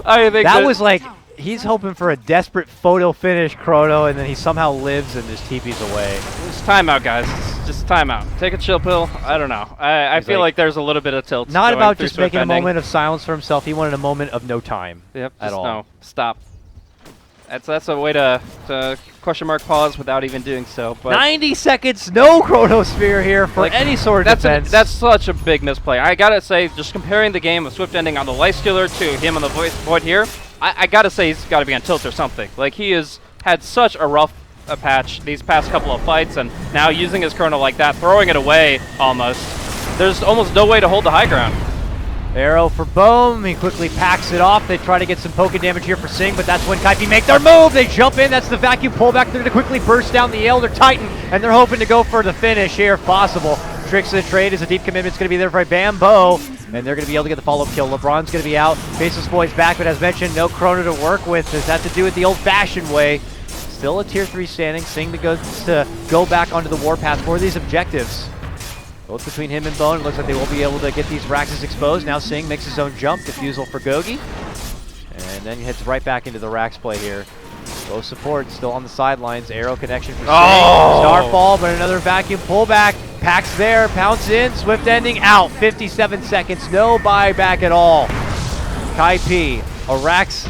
Speaker 2: I think
Speaker 1: that was like, he's hoping for a desperate photo finish Chrono, and then he somehow lives and just TP's away.
Speaker 2: Just timeout, guys. Just timeout. Take a chill pill. I don't know. I feel like there's a little bit of tilt.
Speaker 1: Not
Speaker 2: going
Speaker 1: about
Speaker 2: through
Speaker 1: just making a
Speaker 2: Swift Ending.
Speaker 1: moment of silence for himself. He wanted a moment of no time.
Speaker 2: Yep.
Speaker 1: At
Speaker 2: Just
Speaker 1: all.
Speaker 2: no. Stop. That's a way to question mark pause without even doing so. But
Speaker 1: 90 seconds, no Chronosphere here for
Speaker 2: like,
Speaker 1: any sort of defense.
Speaker 2: That's such a big misplay. I gotta say, just comparing the game of Swift Ending on the Lifestealer to him on the Void here, I gotta say he's gotta be on tilt or something. Like, he has had such a rough patch these past couple of fights, and now using his Chrono like that, throwing it away almost, there's almost no way to hold the high ground.
Speaker 1: Arrow for Bohm, he quickly packs it off. They try to get some poking damage here for Sing, but that's when Kaipi make their move. They jump in, that's the vacuum pullback. They're going to quickly burst down the Elder Titan, and they're hoping to go for the finish here if possible. Tricks of the trade is a deep commitment. It's going to be there for Bambo, and they're going to be able to get the follow-up kill. LeBron's going to be out. Faceless Boy's back, but as mentioned, no Chrono to work with. Does that to do it the old-fashioned way? Still a tier 3 standing. Sing to go back onto the warpath for these objectives. Both between him and Bone, it looks like they will be able to get these Raxes exposed. Now Sing makes his own jump, Diffusal for Gogi. And then he heads right back into the Rax play here. Both support still on the sidelines. Arrow connection for Sing. Starfall, but another vacuum pullback. Packs there, pounce in, Swift Ending out. 57 seconds, no buyback at all. Kaipi, a Rax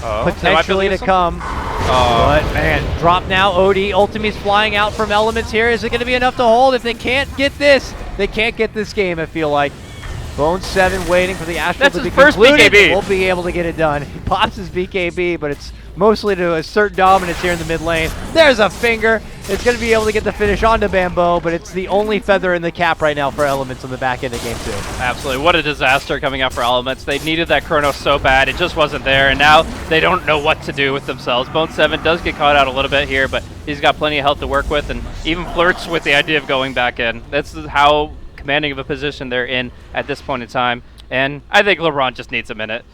Speaker 1: potentially to come. But man, drop now. OD Ultimate's flying out from Elements here. Is it going to be enough to hold? If they can't get this, they can't get this game, I feel like. Bone 7 waiting for the Astral to be
Speaker 2: first
Speaker 1: concluded.
Speaker 2: BKB.
Speaker 1: We'll be able to get it done. He pops his BKB, but it's mostly to assert dominance here in the mid lane. There's a finger. It's going to be able to get the finish onto Bambo, but it's the only feather in the cap right now for Elements on the back end of game 2.
Speaker 2: Absolutely. What a disaster coming out for Elements. They needed that Chrono so bad. It just wasn't there, and now they don't know what to do with themselves. Bone7 does get caught out a little bit here, but he's got plenty of health to work with and even flirts with the idea of going back in. That's how commanding of a position they're in at this point in time, and I think LeBron just needs a minute.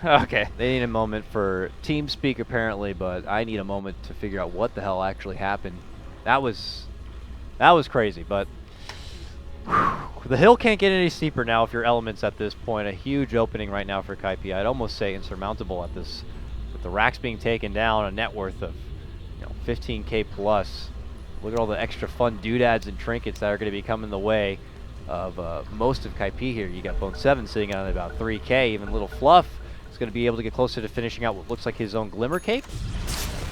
Speaker 2: Okay.
Speaker 1: They need a moment for team speak apparently, but I need a moment to figure out what the hell actually happened. That was crazy, but the hill can't get any steeper now if you're Elements at this point. A huge opening right now for Kaipi. I'd almost say insurmountable at this, with the racks being taken down, a net worth of 15K plus. Look at all the extra fun doodads and trinkets that are going to be coming the way of most of Kaipi here. You got Bone7 sitting on about 3K. Even Little Fluff is going to be able to get closer to finishing out what looks like his own Glimmer Cape.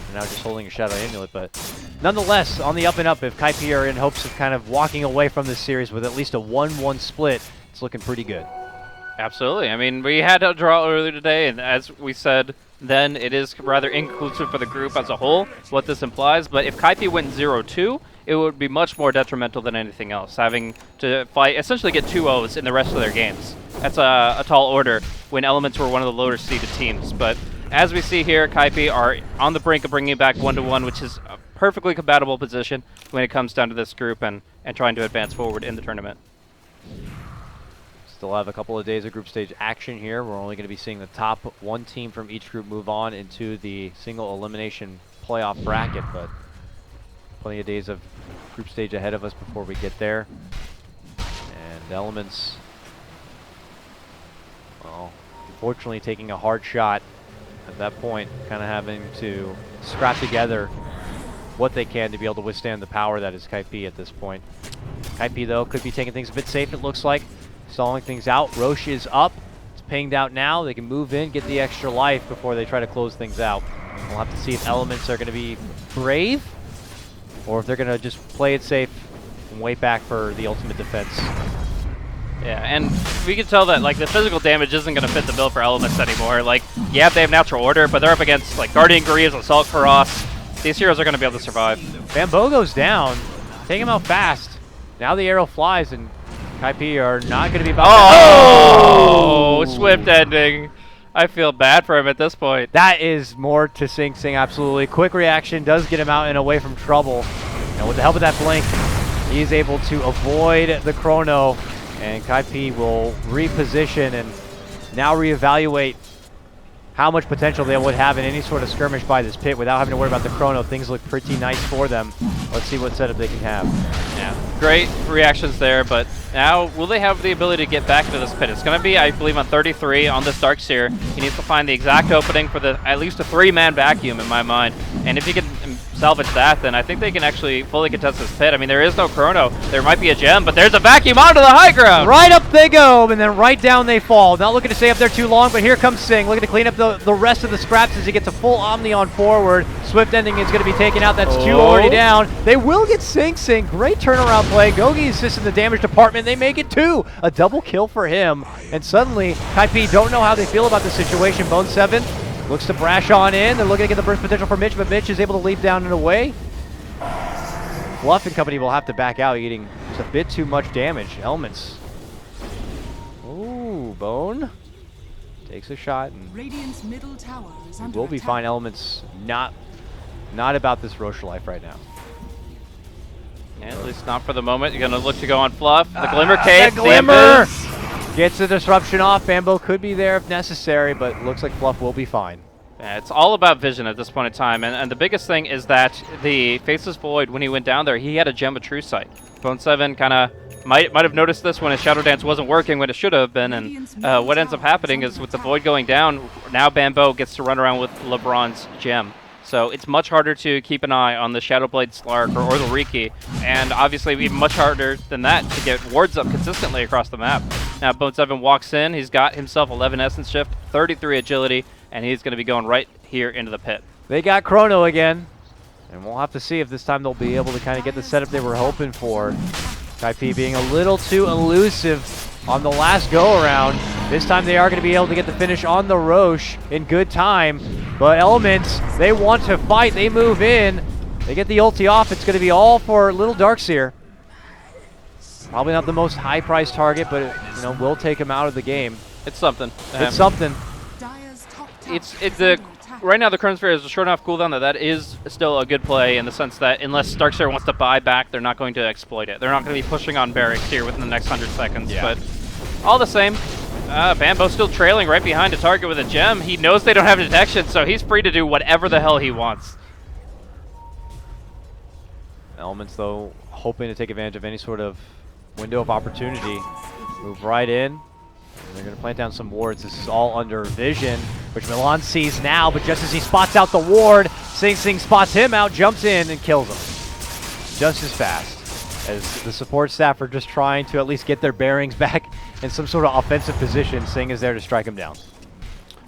Speaker 1: And now just holding a Shadow Amulet, but nonetheless, on the up and up, if Kaipi are in hopes of kind of walking away from this series with at least a 1-1 split, it's looking pretty good.
Speaker 2: Absolutely. I mean, we had a draw earlier today, and as we said, then it is rather inclusive for the group as a whole, what this implies. But if Kaipi went 0-2, it would be much more detrimental than anything else, having to fight, essentially get 2-0s in the rest of their games. That's a tall order when Elements were one of the lower seeded teams. But as we see here, Kaipi are on the brink of bringing back 1-1, which is a perfectly compatible position when it comes down to this group and trying to advance forward in the tournament.
Speaker 1: Still have a couple of days of group stage action here. We're only going to be seeing the top one team from each group move on into the single elimination playoff bracket, but plenty of days of group stage ahead of us before we get there. And Elements, well, unfortunately taking a hard shot at that point, kind of having to scrap together what they can to be able to withstand the power that is Kaipi at this point. Kaipi, though, could be taking things a bit safe, it looks like. Stalling things out. Roche is up. It's pinged out now. They can move in, get the extra life before they try to close things out. We'll have to see if Elements are going to be brave or if they're going to just play it safe and wait back for the ultimate defense.
Speaker 2: Yeah, and we can tell that like the physical damage isn't going to fit the bill for Elements anymore. Like, yeah, they have natural order, but they're up against like Guardian Greaves, Assault Karas. These heroes are going to be able to survive.
Speaker 1: Bambo goes down. Take him out fast. Now the arrow flies, and Kaipi are not going to be about
Speaker 2: Oh, swift ending. I feel bad for him at this point.
Speaker 1: That is more to Sing Sing, absolutely. Quick reaction does get him out and away from trouble. And with the help of that blink, he is able to avoid the chrono. And Kaipi will reposition and now reevaluate how much potential they would have in any sort of skirmish by this pit without having to worry about the chrono. Things look pretty nice for them. Let's see what setup they can have.
Speaker 2: Yeah, great reactions there, but now will they have the ability to get back into this pit? It's going to be, I believe, on 33 on this Darkseer. He needs to find the exact opening for the at least a 3-man vacuum in my mind. And if he can salvage that, then I think they can actually fully contest this pit. I mean, there is no chrono. There might be a gem, but there's a vacuum onto the high ground.
Speaker 1: Right up they go, and then right down they fall. Not looking to stay up there too long, but here comes Sing, looking to clean up the rest of the scraps as he gets a full Omni on forward. Swift ending is going to be taken out. That's 2 already down. They will get Sing Sing. Great turnaround play. Gogi assists in the damage department. They make it 2. A double kill for him. And suddenly, Kaipi don't know how they feel about the situation. Bone7 looks to brash on in. They're looking to get the burst potential for Mitch, but Mitch is able to leap down and away. Fluff and company will have to back out, eating just a bit too much damage. Elements. Ooh, Bone takes a shot, and
Speaker 3: Radiant's middle tower is under
Speaker 1: will be
Speaker 3: attack.
Speaker 1: fine. Elements not about this Roche life right now.
Speaker 2: Yeah, at least not for the moment. You're going to look to go on Fluff. The Glimmer Cape.
Speaker 1: The Glimmer gets the disruption off. Bambo could be there if necessary, but looks like Fluff will be fine.
Speaker 2: Yeah, it's all about vision at this point in time, and the biggest thing is that the Faceless Void, when he went down there, he had a Gem of True Sight. Bone7 kind of might have noticed this when his Shadow Dance wasn't working when it should have been, and what ends up happening is with the Void going down, now Bambo gets to run around with LeBron's Gem. So it's much harder to keep an eye on the Shadowblade Slark or the Riki, and obviously even much harder than that to get wards up consistently across the map. Now Bone7 walks in, he's got himself 11 Essence Shift, 33 Agility, and he's going to be going right here into the pit.
Speaker 1: They got Chrono again, and we'll have to see if this time they'll be able to kind of get the setup they were hoping for. Kaipi being a little too elusive on the last go-around. This time they are going to be able to get the finish on the Roche in good time. But Elements, they want to fight. They move in. They get the ulti off. It's going to be all for little Darkseer. Probably not the most high-priced target, but you know, we'll take him out of the game.
Speaker 2: It's something.
Speaker 1: It's something.
Speaker 3: Dire's top tower
Speaker 2: It's
Speaker 3: is
Speaker 2: the
Speaker 3: under attack.
Speaker 2: right now the Chronosphere is a short enough cooldown that is still a good play in the sense that unless Darkseer wants to buy back, they're not going to exploit it. They're not going to be pushing on barracks here within the next 100 seconds.
Speaker 1: Yeah.
Speaker 2: But all the same, Bambo's still trailing right behind a target with a gem. He knows they don't have detection, so he's free to do whatever the hell he wants.
Speaker 1: Elements, though, hoping to take advantage of any sort of window of opportunity. Move right in. And they're going to plant down some wards. This is all under vision, which Milan sees now, but just as he spots out the ward, Sing Sing spots him out, jumps in, and kills him. Just as fast as the support staff are just trying to at least get their bearings back in some sort of offensive position. Sing is there to strike him down.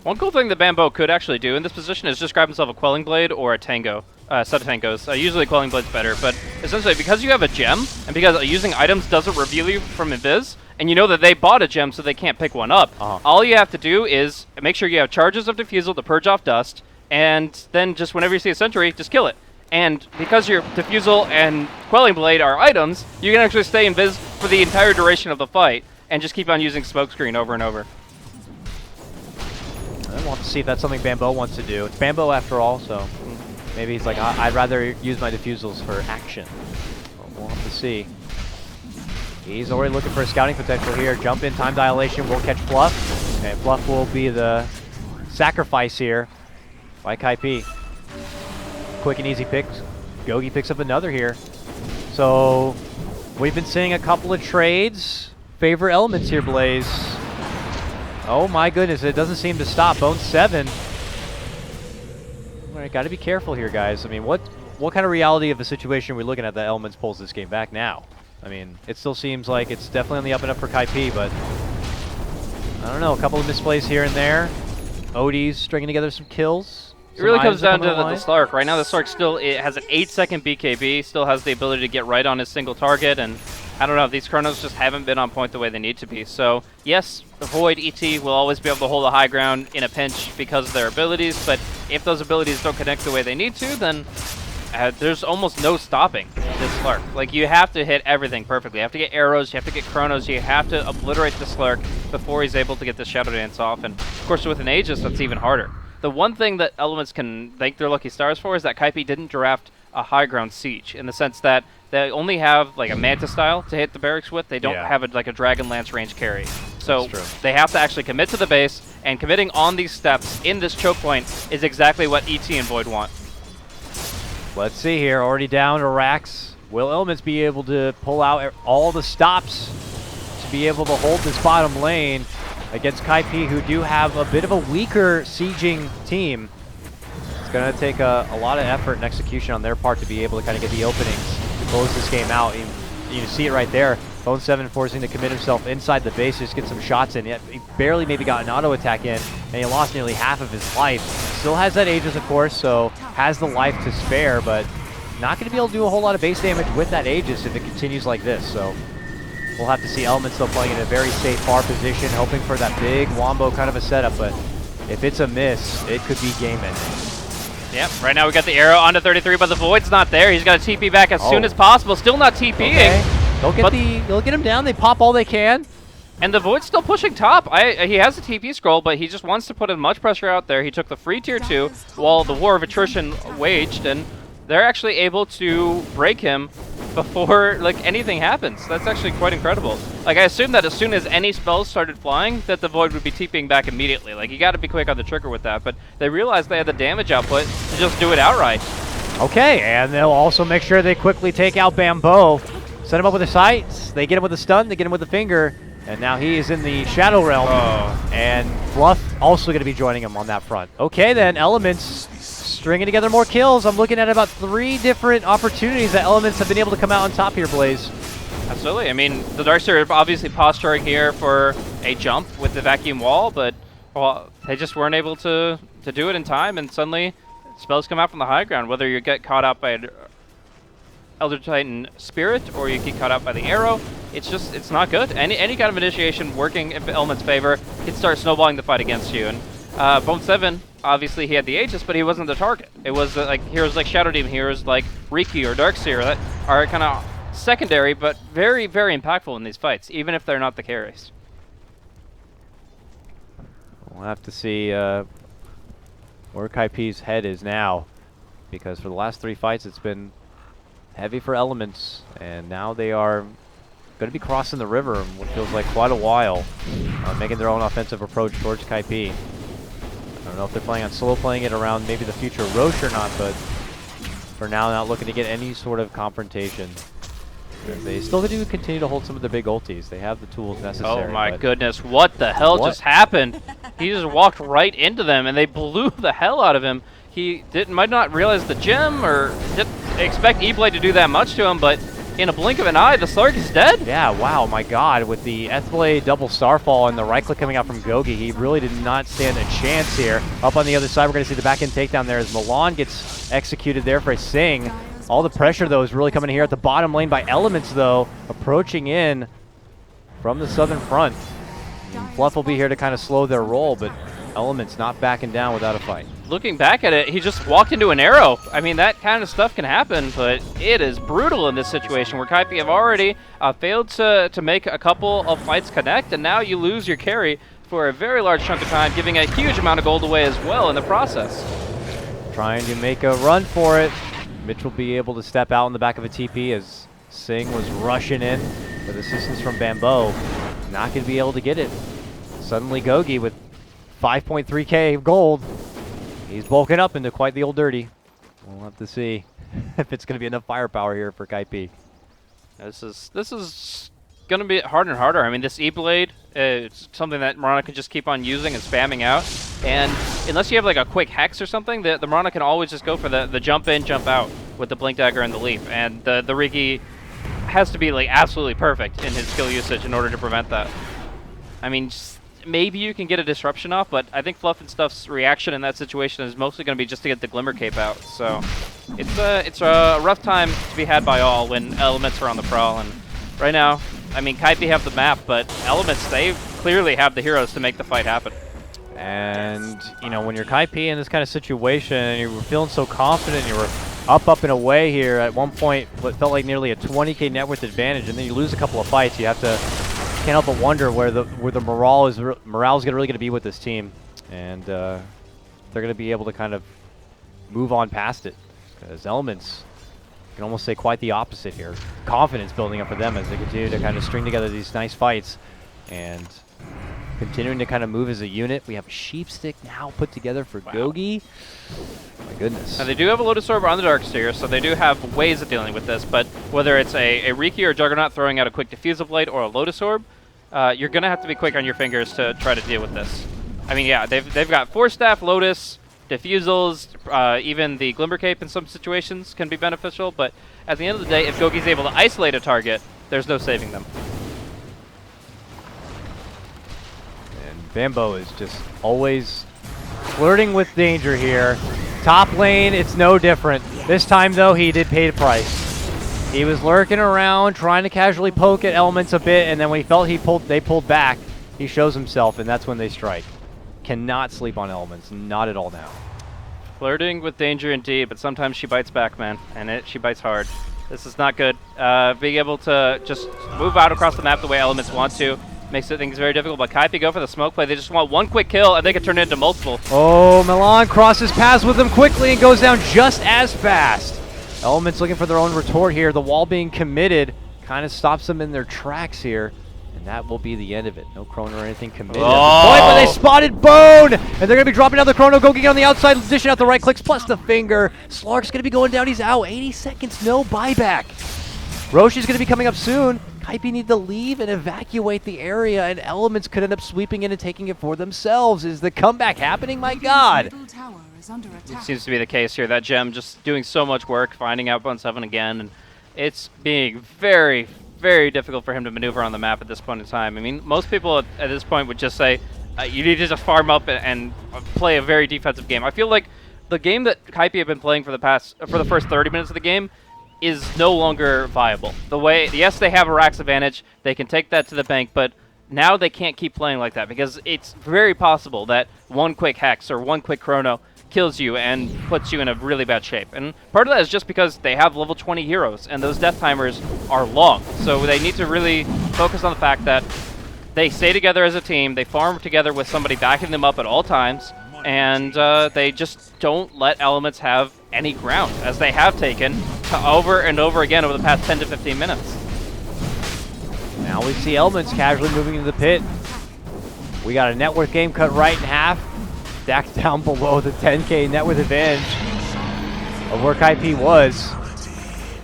Speaker 2: One cool thing that Bambo could actually do in this position is just grab himself a Quelling Blade or a Tango, set of Tangos. Usually Quelling Blade's better, but essentially because you have a gem, and because using items doesn't reveal you from Invis, and you know that they bought a gem so they can't pick one up, all you have to do is make sure you have charges of Diffusal to purge off dust, and then just whenever you see a sentry, just kill it. And because your Diffusal and Quelling Blade are items, you can actually stay Invis for the entire duration of the fight, and just keep on using Smokescreen over and over.
Speaker 1: I want to see if that's something Bambo wants to do. It's Bambo after all, so maybe he's like, I'd rather use my diffusals for action. We'll have to see. He's already looking for a scouting potential here. Jump in, time dilation will catch Fluff. And Fluff will be the sacrifice here by Kaipi. Quick and easy picks. Gogi picks up another here. So we've been seeing a couple of trades. Favorite Elements here, Blaze. Oh my goodness, it doesn't seem to stop. Bone 7. All right, got to be careful here, guys. I mean, what kind of reality of a situation are we looking at that Elements pulls this game back now? I mean, it still seems like it's definitely on the up and up for Kaipi, but I don't know, a couple of misplays here and there. Odie's stringing together some kills.
Speaker 2: It really comes down to the Slark. Right now, the Slark still has an 8-second BKB, still has the ability to get right on his single target, and I don't know, these Chronos just haven't been on point the way they need to be. So, yes, Void, ET will always be able to hold a high ground in a pinch because of their abilities, but if those abilities don't connect the way they need to, then there's almost no stopping this Slark. Like, you have to hit everything perfectly. You have to get arrows, you have to get Chronos, you have to obliterate the Slark before he's able to get the Shadow Dance off, and of course with an Aegis, that's even harder. The one thing that Elements can thank their lucky stars for is that Kaipi didn't draft a high ground siege, in the sense that they only have like a Manta style to hit the barracks with. They don't have like a Dragon Lance range carry. So they have to actually commit to the base, and committing on these steps in this choke point is exactly what ET and Void want.
Speaker 1: Let's see here, already down to Rax. Will Elements be able to pull out all the stops to be able to hold this bottom lane against Kaipi, who do have a bit of a weaker sieging team? It's going to take a lot of effort and execution on their part to be able to kind of get the openings to close this game out. You see it right there. Bone 7 forcing to commit himself inside the base, just get some shots in. He barely maybe got an auto attack in, and he lost nearly half of his life. Still has that Aegis, of course, so has the life to spare, but not going to be able to do a whole lot of base damage with that Aegis if it continues like this. So we'll have to see. Elements still playing in a very safe far position, hoping for that big wombo kind of a setup, but if it's a miss, it could be game ending.
Speaker 2: Yep, right now we got the arrow onto 33, but the Void's not there. He's got to TP back as soon as possible. Still not TPing.
Speaker 1: Okay. They'll get him down. They pop all they can.
Speaker 2: And the Void's still pushing top. He has a TP scroll, but he just wants to put as much pressure out there. He took the free tier 2 while the war of attrition waged, and they're actually able to break him before like anything happens. That's actually quite incredible. Like, I assume that as soon as any spells started flying, that the Void would be TPing back immediately. Like, you got to be quick on the trigger with that, but they realized they had the damage output to just do it outright.
Speaker 1: Okay, and they'll also make sure they quickly take out Bambo. Set him up with the sights, they get him with a stun, they get him with the finger, and now he is in the Shadow Realm, and Fluff also going to be joining him on that front. Okay then, Elements stringing together more kills. I'm looking at about 3 different opportunities that Elements have been able to come out on top here, Blaze.
Speaker 2: Absolutely. I mean, the Darkseer are obviously posturing here for a jump with the vacuum wall, but well, they just weren't able to do it in time, and suddenly spells come out from the high ground, whether you get caught out by an Elder Titan Spirit or you get caught out by the arrow. It's not good. Any kind of initiation working in Element's favor can start snowballing the fight against you. And Bone 7, obviously he had the Aegis, but he wasn't the target. It was like heroes like Shadow Demon, heroes like Riki or Darkseer that are kind of secondary, but very, very impactful in these fights, even if they're not the carries.
Speaker 1: We'll have to see where Kaipi's head is now, because for the last 3 fights it's been heavy for Elements, and now they are going to be crossing the river in what feels like quite a while, making their own offensive approach towards Kaipi. I don't know if they're planning on solo playing it around maybe the future Roche or not, but for now not looking to get any sort of confrontation. They still do continue to hold some of the big ultis. They have the tools necessary.
Speaker 2: Oh my goodness, what the hell just happened? He just walked right into them and they blew the hell out of him. He might not realize the gem or didn't expect E-Blade to do that much to him, but in a blink of an eye, the Slark is dead.
Speaker 1: Yeah, wow, my god. With the Ethblade double Starfall and the right click coming out from Gogi, he really did not stand a chance here. Up on the other side, we're going to see the back end takedown there as Milan gets executed there for a Sing. All the pressure, though, is really coming here at the bottom lane by Elements, though, approaching in from the southern front. Fluff will be here to kind of slow their roll, but Elements not backing down without a fight.
Speaker 2: Looking back at it, he just walked into an arrow. I mean, that kind of stuff can happen, but it is brutal in this situation where Kaipi have already failed to make a couple of fights connect, and now you lose your carry for a very large chunk of time, giving a huge amount of gold away as well in the process.
Speaker 1: Trying to make a run for it. Mitch will be able to step out in the back of a TP as Sing was rushing in with assistance from Bambo. Not going to be able to get it. Suddenly Gogi with 5.3k gold. He's bulking up into quite the old dirty. We'll have to see if it's going to be enough firepower here for Kaipi.
Speaker 2: This is going to be harder and harder. I mean, this E-Blade, it's something that Mirana can just keep on using and spamming out. And unless you have like a quick Hex or something, the Mirana can always just go for the jump in, jump out with the Blink Dagger and the Leap. And the Riki has to be like absolutely perfect in his skill usage in order to prevent that. I mean, maybe you can get a disruption off, but I think Fluff and Stuff's reaction in that situation is mostly going to be just to get the Glimmer Cape out. So it's a rough time to be had by all when Elements are on the prowl. And right now, I mean, Kaipi have the map, but Elements, they clearly have the heroes to make the fight happen.
Speaker 1: And, you know, when you're Kaipi in this kind of situation and you were feeling so confident, you were up and away here at one point, what felt like nearly a 20k net worth advantage, and then you lose a couple of fights, you have to can't help but wonder where the morale is really going to be with this team, and they're going to be able to kind of move on past it, because Elements can almost say quite the opposite here. Confidence building up for them as they continue to kind of string together these nice fights and continuing to kind of move as a unit. We have a Sheepstick now put together for Gogi. My goodness.
Speaker 2: Now they do have a Lotus Orb on the Darkseer, so they do have ways of dealing with this, but whether it's a Riki or Juggernaut throwing out a quick Diffusal Blade or a Lotus Orb, you're going to have to be quick on your fingers to try to deal with this. I mean, yeah, they've got Force Staff, Lotus, Diffusals, even the Glimmer Cape in some situations can be beneficial, but at the end of the day, if Gogi's able to isolate a target, there's no saving them.
Speaker 1: And Bambo is just always flirting with danger here. Top lane, it's no different. This time, though, he did pay the price. He was lurking around, trying to casually poke at Elements a bit, and then when he felt they pulled back, he shows himself, and that's when they strike. Cannot sleep on Elements, not at all now.
Speaker 2: Flirting with danger indeed, but sometimes she bites back, man, and she bites hard. This is not good. Being able to just move out across the map the way Elements want to makes things very difficult, but Kaipi go for the smoke play. They just want one quick kill, and they can turn it into multiple.
Speaker 1: Oh, Milan crosses paths with them quickly and goes down just as fast. Elements looking for their own retort here. The wall being committed kind of stops them in their tracks here, and that will be the end of it. No Chrono or anything committed at the point, but they spotted Bone, and they're going to be dropping down the Chrono, Gogi on the outside, dishing out the right clicks plus the finger. Slark's going to be going down. He's out. 80 seconds, no buyback. Roche is going to be coming up soon. Kaipi need to leave and evacuate the area, and Elements could end up sweeping in and taking it for themselves. Is the comeback happening? My God.
Speaker 3: Middle tower is under
Speaker 2: It
Speaker 3: attack.
Speaker 2: seems to be the case here. That gem just doing so much work, finding out Bone 7 again, and it's being very, very difficult for him to maneuver on the map at this point in time. I mean, most people at this point would just say, you need to just farm up and play a very defensive game. I feel like the game that Kaipi have been playing for the first 30 minutes of the game is no longer viable. Yes, they have a Rax advantage. They can take that to the bank, but now they can't keep playing like that because it's very possible that one quick hex or one quick chrono kills you and puts you in a really bad shape. And part of that is just because they have level 20 heroes, and those death timers are long. So they need to really focus on the fact that they stay together as a team, they farm together with somebody backing them up at all times, and they just don't let Elements have any ground, as they have taken over and over again over the past 10 to 15 minutes.
Speaker 1: Now we see Elements casually moving into the pit. We got a net worth game cut right in half. Stacked down below the 10k net worth advantage of where Kaipi was.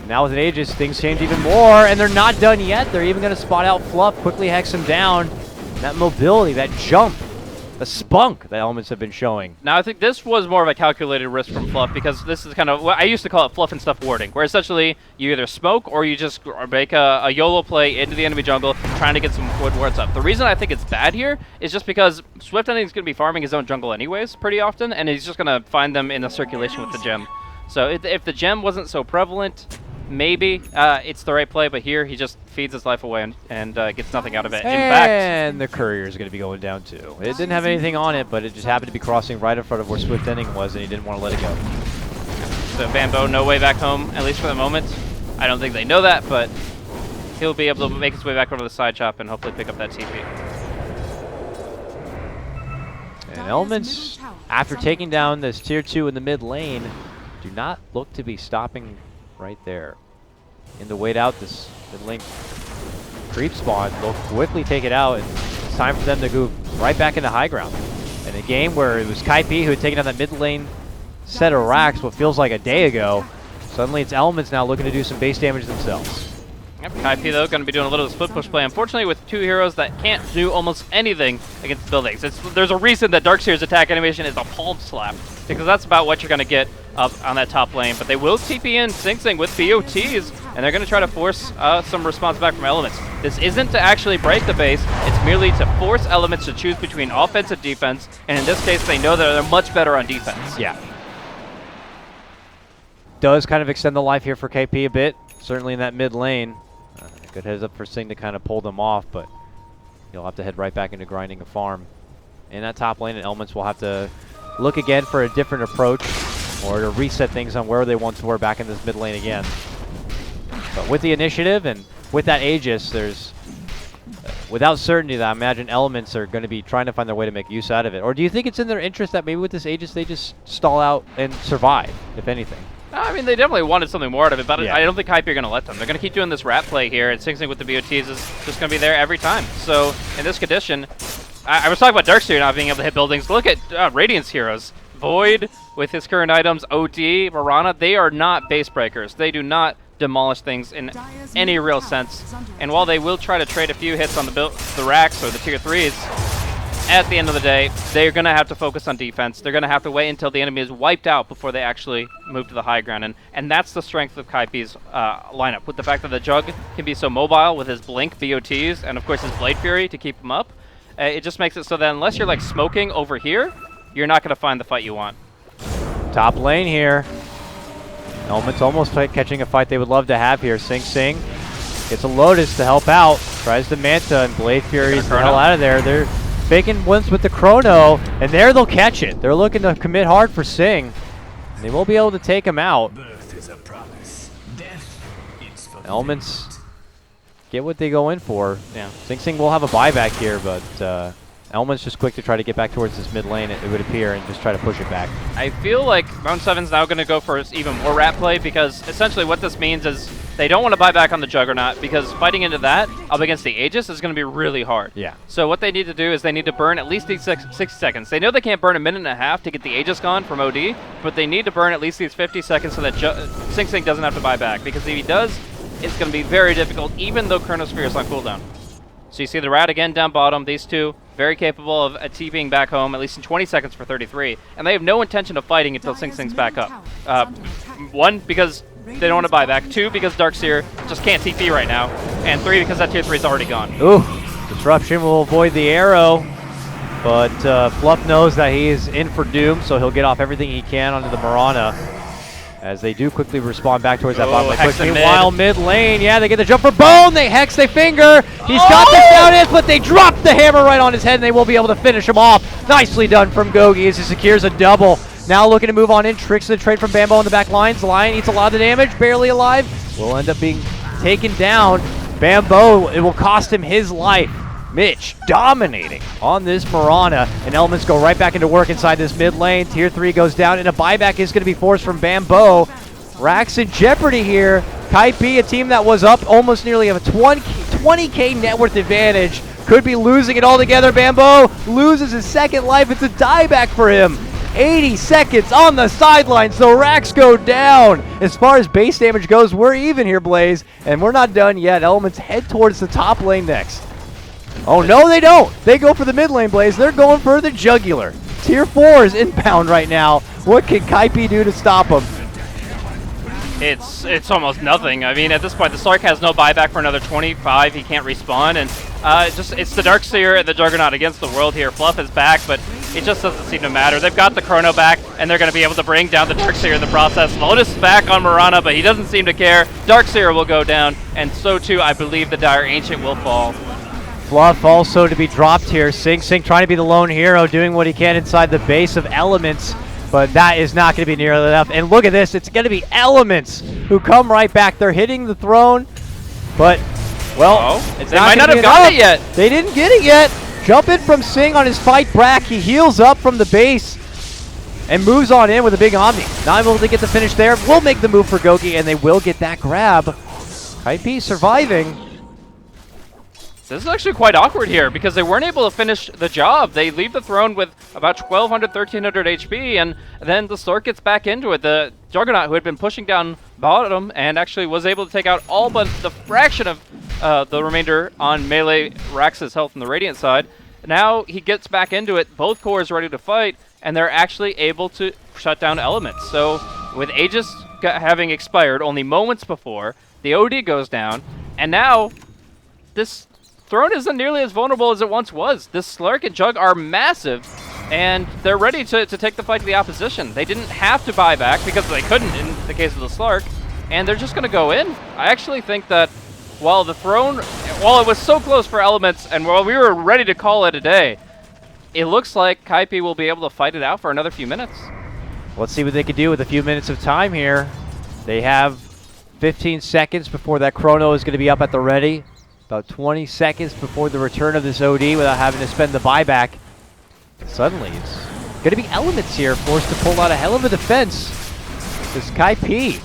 Speaker 1: Now with an Aegis, things change even more, and they're not done yet. They're even going to spot out Fluff, quickly hex him down. That mobility, that jump, the spunk that Elements have been showing.
Speaker 2: Now, I think this was more of a calculated risk from Fluff, because this is kind of what I used to call it fluff and stuff warding, where essentially you either smoke or you just make a YOLO play into the enemy jungle, trying to get some wood wards up. The reason I think it's bad here is just because Swift Ending is going to be farming his own jungle anyways pretty often, and he's just going to find them in the circulation with the gem. So if the gem wasn't so prevalent, maybe it's the right play, but here he just feeds his life away and gets nothing out of it. In fact,
Speaker 1: And the courier is going to be going down too. It didn't have anything on it, but it just happened to be crossing right in front of where Swift Ending was, and he didn't want to let it go.
Speaker 2: so Bambo, no way back home, at least for the moment. I don't think they know that, but he'll be able to make his way back over to the side chop and hopefully pick up that TP.
Speaker 1: And Elements, after taking down this tier 2 in the mid lane, do not look to be stopping right there. In the wait out, this mid lane creep spawn, they'll quickly take it out, and it's time for them to go right back into high ground. In a game where it was Kaipi who had taken down that mid lane set of racks what feels like a day ago, suddenly it's Elements now looking to do some base damage themselves.
Speaker 2: Yep, Kaipi though going to be doing a little split push play. Unfortunately, with two heroes that can't do almost anything against buildings. There's a reason that Darkseer's attack animation is a palm slap, because that's about what you're going to get up on that top lane. But they will TP in Sing Sing with BOTs, and they're going to try to force some response back from Elements. This isn't to actually break the base, it's merely to force Elements to choose between offense and defense, and in this case they know that they're much better on defense.
Speaker 1: Yeah. Does kind of extend the life here for KP a bit, certainly in that mid lane. Good heads up for Sing to kind of pull them off, but you'll have to head right back into grinding a farm. In that top lane, and Elements will have to look again for a different approach, or to reset things on where they once were back in this mid lane again. But with the initiative and with that Aegis, there's without certainty that I imagine Elements are going to be trying to find their way to make use out of it. Or do you think it's in their interest that maybe with this Aegis they just stall out and survive, if anything?
Speaker 2: I mean, they definitely wanted something more out of it, but
Speaker 1: Yeah.
Speaker 2: I don't think Kaipi are going to let them. They're going to keep doing this rat play here, and Sing Sing with the BOTs is just going to be there every time. So in this condition, I was talking about Darkseer not being able to hit buildings. Look at Radiance heroes. Void with his current items, OD, Mirana, they are not base breakers. They do not demolish things in any real sense. And while they will try to trade a few hits on the racks or the tier 3s, at the end of the day, they're going to have to focus on defense. They're going to have to wait until the enemy is wiped out before they actually move to the high ground. And that's the strength of Kaipi's lineup, with the fact that the Jug can be so mobile with his Blink, BOTs, and of course his Blade Fury to keep him up. It just makes it so that unless you're like smoking over here, you're not going to find the fight you want.
Speaker 1: Top lane here. Elements almost catching a fight they would love to have here. Sing Sing gets a Lotus to help out. Tries the Manta, and Blade Fury's the hell out of there. They're faking once with the Chrono, and there they'll catch it. They're looking to commit hard for Sing. And they will be able to take him out.
Speaker 4: Birth is a promise. Death is fulfillment.
Speaker 1: Elements get what they go in for.
Speaker 2: Yeah.
Speaker 1: Sing Sing will have a buyback here, but Elements just quick to try to get back towards this mid lane, it would appear, and just try to push it back.
Speaker 2: I feel like Mount 7's now going to go for even more rat play, because essentially what this means is they don't want to buy back on the Juggernaut, because fighting into that up against the Aegis is going to be really hard.
Speaker 1: Yeah.
Speaker 2: So what they need to do is they need to burn at least these 60 seconds. They know they can't burn a minute and a half to get the Aegis gone from OD, but they need to burn at least these 50 seconds so that Sing Sing doesn't have to buy back, because if he does, it's going to be very difficult, even though Chronosphere is on cooldown. So you see the rat again down bottom. These two very capable of TPing back home, at least in 20 seconds for 33. And they have no intention of fighting until Sing Sing's back up. One, because they don't want to buy back. Two, because Darkseer just can't TP right now. And three, because that tier 3 is already gone.
Speaker 1: Ooh, Disruption will avoid the arrow. But Fluff knows that he is in for doom, so he'll get off everything he can onto the Mirana. as they do quickly respond back towards that
Speaker 2: Oh,
Speaker 1: bottom lane.
Speaker 2: Hex
Speaker 1: Push.
Speaker 2: in
Speaker 1: Meanwhile, mid lane, yeah, they get the jump for Bone. They Hex, they finger. He's got this down in, but they drop the hammer right on his head, and they will be able to finish him off. Nicely done from KotLGuy as he secures a double. Now looking to move on in. Tricks the trade from Bambo in the back lines. Lion eats a lot of the damage, barely alive. Will end up being taken down. Bambo, it will cost him his life. Mitch dominating on this Mirana, and Elements go right back into work inside this mid lane. Tier 3 goes down, and a buyback is going to be forced from Bambo. Rax in jeopardy here. Kaipi, a team that was up almost nearly of a 20K net worth advantage, could be losing it altogether. Bambo loses his second life. It's a dieback for him. 80 seconds on the sidelines. The Rax go down. As far as base damage goes, we're even here, Blaze, and we're not done yet. Elements head towards the top lane next. Oh, no, they don't. They go for the mid lane, Blaze. They're going for the jugular. Tier 4 is inbound right now. What can Kaipi do to stop him?
Speaker 2: It's almost nothing. I mean, at this point, the Slark has no buyback for another 25. He can't respawn, and it's the Darkseer and the Juggernaut against the world here. Fluff is back, but it just doesn't seem to matter. They've got the Chrono back, and they're going to be able to bring down the Darkseer in the process. Lotus is back on Mirana, but he doesn't seem to care. Darkseer will go down, and so too, I believe, the Dire Ancient will fall.
Speaker 1: Fluff also to be dropped here. Sing trying to be the lone hero, doing what he can inside the base of Elements, but that is not going to be nearly enough. And look at this, it's going to be Elements who come right back. They're hitting the throne, but, well, it's
Speaker 2: they
Speaker 1: not
Speaker 2: might not
Speaker 1: gonna
Speaker 2: have
Speaker 1: be
Speaker 2: gotten
Speaker 1: enough.
Speaker 2: it yet.
Speaker 1: They didn't get it yet. Jump in from Sing on his fight back. He heals up from the base and moves on in with a big Omni. Not able to get the finish there. Will make the move for KotLGuy, and they will get that grab. Kaipi surviving.
Speaker 2: This is actually quite awkward here because they weren't able to finish the job. They leave the throne with about 1,200, 1,300 HP, and then the Slurk gets back into it. The Juggernaut, who had been pushing down bottom and actually was able to take out all but the fraction of the remainder on melee Rax's health on the Radiant side. Now he gets back into it. Both cores ready to fight, and they're actually able to shut down Elements. So with Aegis having expired only moments before, the OD goes down, and now this Throne isn't nearly as vulnerable as it once was. This Slark and Jug are massive, and they're ready to take the fight to the opposition. They didn't have to buy back because they couldn't in the case of the Slark, and they're just going to go in. I actually think that while the Throne, while it was so close for Elements, and while we were ready to call it a day, it looks like Kaipi will be able to fight it out for another few minutes.
Speaker 1: Let's see what they can do with a few minutes of time here. They have 15 seconds before that Chrono is going to be up at the ready. About 20 seconds before the return of this OD without having to spend the buyback. Suddenly, it's going to be Elements here, forced to pull out a hell of a defense. This Kaipi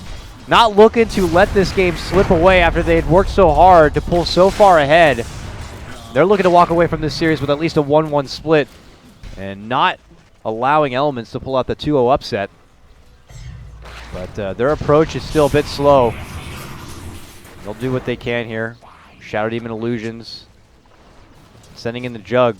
Speaker 1: not looking to let this game slip away after they had worked so hard to pull so far ahead. They're looking to walk away from this series with at least a 1-1 split and not allowing Elements to pull out the 2-0 upset. But their approach is still a bit slow. They'll do what they can here. Shadow Demon Illusions. Sending in the Jug.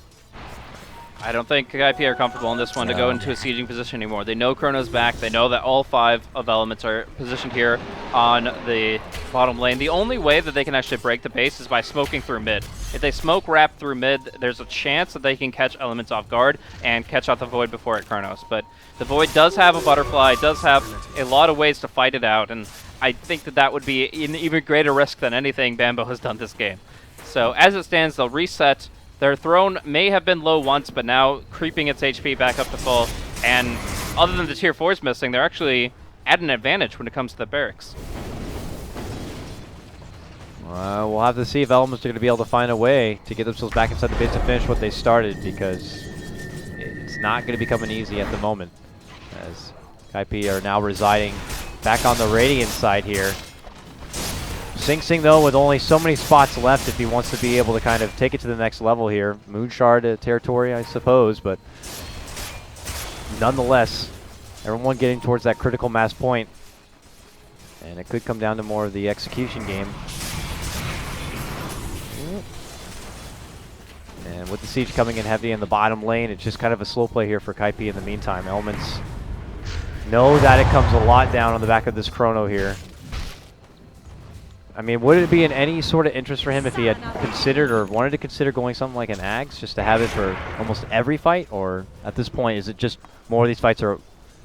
Speaker 2: I don't think Kaipi are comfortable in this one to go into a sieging position anymore. They know Chrono's back. They know that all 5 of Elements are positioned here on the bottom lane. The only way that they can actually break the base is by smoking through mid. If they smoke wrap through mid, there's a chance that they can catch Elements off guard and catch out the Void before it Chronos. But the Void does have a Butterfly, does have a lot of ways to fight it out, and I think that that would be an even greater risk than anything Bambo has done this game. So as it stands, they'll reset. Their Throne may have been low once, but now creeping its HP back up to full. And other than the tier 4s missing, they're actually at an advantage when it comes to the barracks.
Speaker 1: We'll have to see if Elements are going to be able to find a way to get themselves back inside the base to finish what they started, because it's not going to be coming easy at the moment. As Kaipi are now residing back on the Radiant side here. Sing though, with only so many spots left if he wants to be able to kind of take it to the next level here. Moonshard territory, I suppose, but nonetheless, everyone getting towards that critical mass point. And it could come down to more of the execution game. And with the siege coming in heavy in the bottom lane, it's just kind of a slow play here for Kaipi in the meantime. Elements know that it comes a lot down on the back of this Chrono here. I mean, would it be in any sort of interest for him if he had considered or wanted to consider going something like an Ags, just to have it for almost every fight? Or at this point, is it just more of these fights are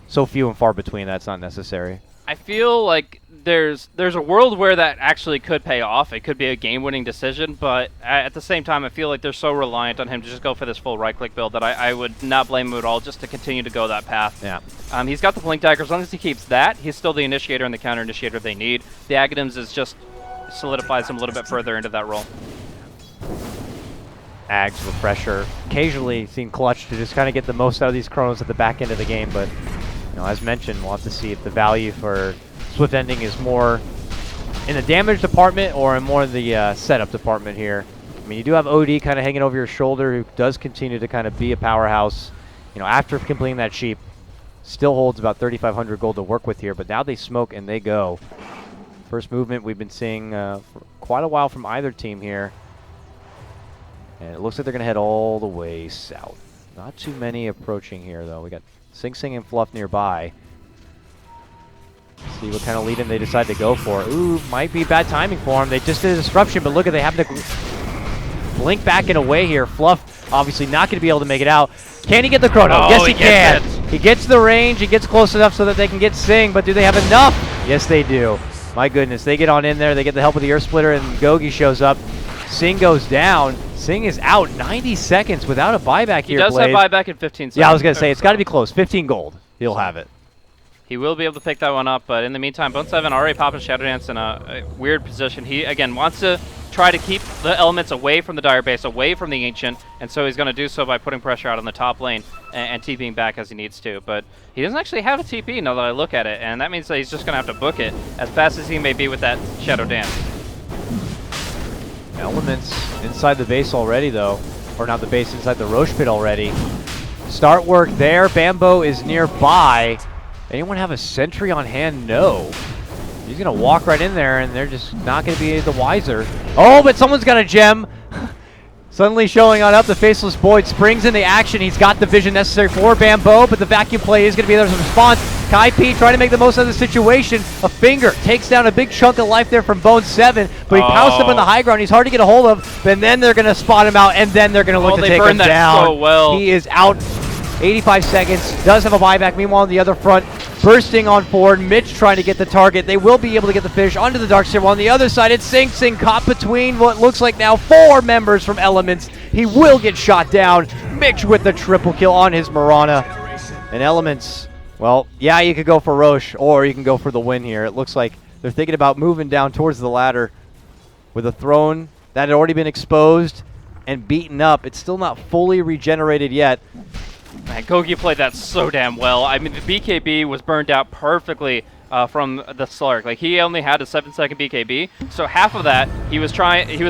Speaker 1: so few and far between that it's not necessary?
Speaker 2: I feel like there's a world where that actually could pay off. It could be a game-winning decision, but at the same time, I feel like they're so reliant on him to just go for this full right-click build that I would not blame him at all just to continue to go that path.
Speaker 1: Yeah.
Speaker 2: He's got the Blink Dagger. As long as he keeps that, he's still the initiator and the counter-initiator they need. The Aghanims is just solidifies him a little bit further into that role.
Speaker 1: Ags with pressure. Occasionally seen Clutch to just kind of get the most out of these Chronos at the back end of the game, but as mentioned, we'll have to see if the value for Swift Ending is more in the damage department or in more of the setup department here. I mean, you do have OD kind of hanging over your shoulder, who does continue to kind of be a powerhouse. After completing that sheep, still holds about 3,500 gold to work with here, but now they smoke and they go. First movement we've been seeing for quite a while from either team here. And it looks like they're going to head all the way south. Not too many approaching here, though. We got Sing Sing and Fluff nearby. See what kind of lead-in they decide to go for. Ooh, might be bad timing for them. They just did a disruption, but look at they happen to blink back and away here. Fluff obviously not going to be able to make it out. Can he get the Chrono?
Speaker 2: Oh,
Speaker 1: Yes, he
Speaker 2: gets
Speaker 1: can.
Speaker 2: it.
Speaker 1: He gets the range. He gets close enough so that they can get Sing, but do they have enough? Yes, they do. My goodness, they get on in there. They get the help of the Earth Splitter, and Gogi shows up. Sing goes down. Sing is out 90 seconds without a buyback here,
Speaker 2: He does
Speaker 1: Blaze.
Speaker 2: have buyback in 15 seconds.
Speaker 1: Yeah, I was going to say, it's got to be close. 15 gold. He'll have it.
Speaker 2: He will be able to pick that one up, but in the meantime, Bone 7 already popping Shadow Dance in a weird position. He, again, wants to try to keep the elements away from the Dire Base, away from the Ancient, and so he's going to do so by putting pressure out on the top lane and TPing back as he needs to. But he doesn't actually have a TP now that I look at it, and that means that he's just going to have to book it as fast as he may be with that Shadow Dance.
Speaker 1: Elements inside the base already, though. Or not the base, inside the Roche Pit already. Start work there. Bambo is nearby. Anyone have a sentry on hand? No. He's going to walk right in there, and they're just not going to be the wiser. Oh, but someone's got a gem. Suddenly showing on up, the Faceless Boyd springs into action. He's got the vision necessary for Bambo, but the vacuum play is going to be there as a response. Kaipi trying to make the most of the situation. A finger takes down a big chunk of life there from Bone 7, but he pounced up on the high ground. He's hard to get a hold of, and then they're going to spot him out, and then they're going to look to take him down.
Speaker 2: So well.
Speaker 1: He is out 85 seconds, does have a buyback. Meanwhile, on the other front, bursting on forward, Mitch trying to get the target. They will be able to get the finish onto the Darkseer. While on the other side, it's Sing Sing caught between what looks like now 4 members from Elements. He will get shot down. Mitch with the triple kill on his Mirana. And Elements, well, yeah, you could go for Roche, or you can go for the win here. It looks like they're thinking about moving down towards the ladder with a throne that had already been exposed and beaten up. It's still not fully regenerated yet.
Speaker 2: Man, Gogi played that so damn well. I mean, the BKB was burned out perfectly from the Slark. Like, he only had a 7-second BKB, so half of that he was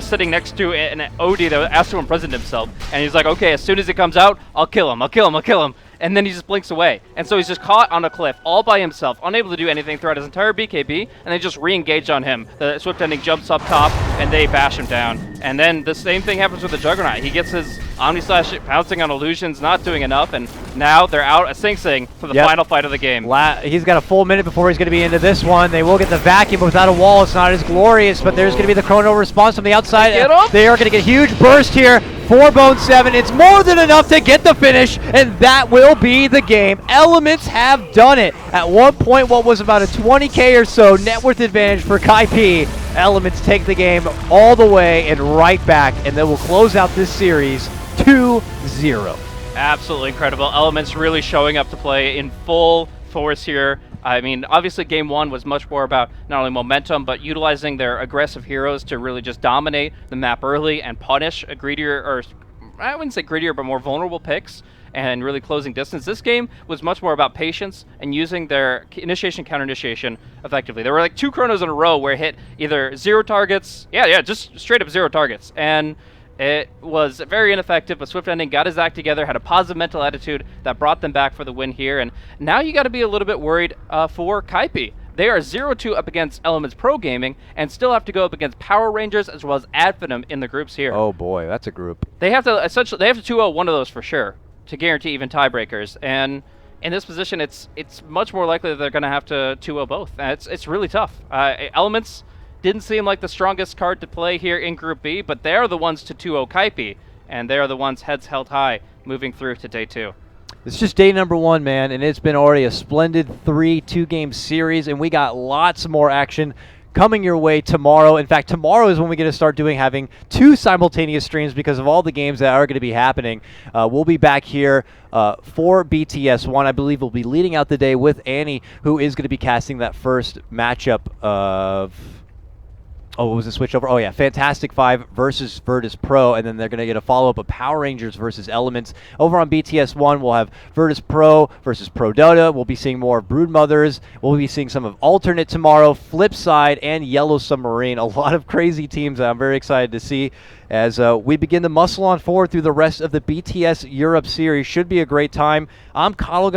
Speaker 2: sitting next to an OD that asked to present himself, and he's like, okay, as soon as it comes out, I'll kill him, I'll kill him, I'll kill him. And then he just blinks away. And so he's just caught on a cliff all by himself, unable to do anything throughout his entire BKB, and they just re-engage on him. The Swift Ending jumps up top, and they bash him down. And then the same thing happens with the Juggernaut. He gets his Omni Slash pouncing on illusions, not doing enough, and now they're out at Sing Sing for the final fight of the game.
Speaker 1: He's got a full minute before he's going to be into this one. They will get the vacuum, but without a wall, it's not as glorious, but there's going to be the Chrono response from the outside. They are going to get a huge burst here for Bone 7. It's more than enough to get the finish, and that will be the game. Elements have done it. At one point, what was about a 20k or so net worth advantage for Kaipi. Elements take the game all the way and right back, and they will close out this series 2-0.
Speaker 2: Absolutely incredible. Elements really showing up to play in full force here. I mean, obviously game 1 was much more about not only momentum, but utilizing their aggressive heroes to really just dominate the map early and punish a greedier, or I wouldn't say greedier, but more vulnerable picks, and really closing distance. This game was much more about patience and using their initiation, counter-initiation effectively. There were like 2 Chronos in a row where it hit either 0 targets, just straight up 0 targets, and it was very ineffective, but Swift Ending got his act together, had a positive mental attitude that brought them back for the win here, and now you got to be a little bit worried for Kaipi. They are 0-2 up against Elements Pro Gaming, and still have to go up against Power Rangers as well as Advenom in the groups here.
Speaker 1: Oh boy, that's a group.
Speaker 2: They have to 2-0 one of those for sure to guarantee even tiebreakers, and in this position, it's much more likely that they're going to have to 2-0 both. It's really tough. Elements didn't seem like the strongest card to play here in Group B, but they are the ones to 2-0 Kaipi, and they are the ones heads held high moving through to day 2.
Speaker 1: It's just day number 1, man, and it's been already a splendid 2-game series, and we got lots more action coming your way tomorrow. In fact, tomorrow is when we're going to start having 2 simultaneous streams because of all the games that are going to be happening. We'll be back here for BTS 1. I believe we'll be leading out the day with Annie, who is going to be casting that first matchup of... Oh, what was the switch over? Oh, yeah, Fantastic 5 versus Virtus Pro, and then they're going to get a follow-up of Power Rangers versus Elements. Over on BTS 1, we'll have Virtus Pro versus Pro Dota. We'll be seeing more of Broodmothers. We'll be seeing some of Alternate tomorrow, Flipside, and Yellow Submarine. A lot of crazy teams that I'm very excited to see as we begin to muscle on forward through the rest of the BTS Europe series. Should be a great time. I'm KotLGuy.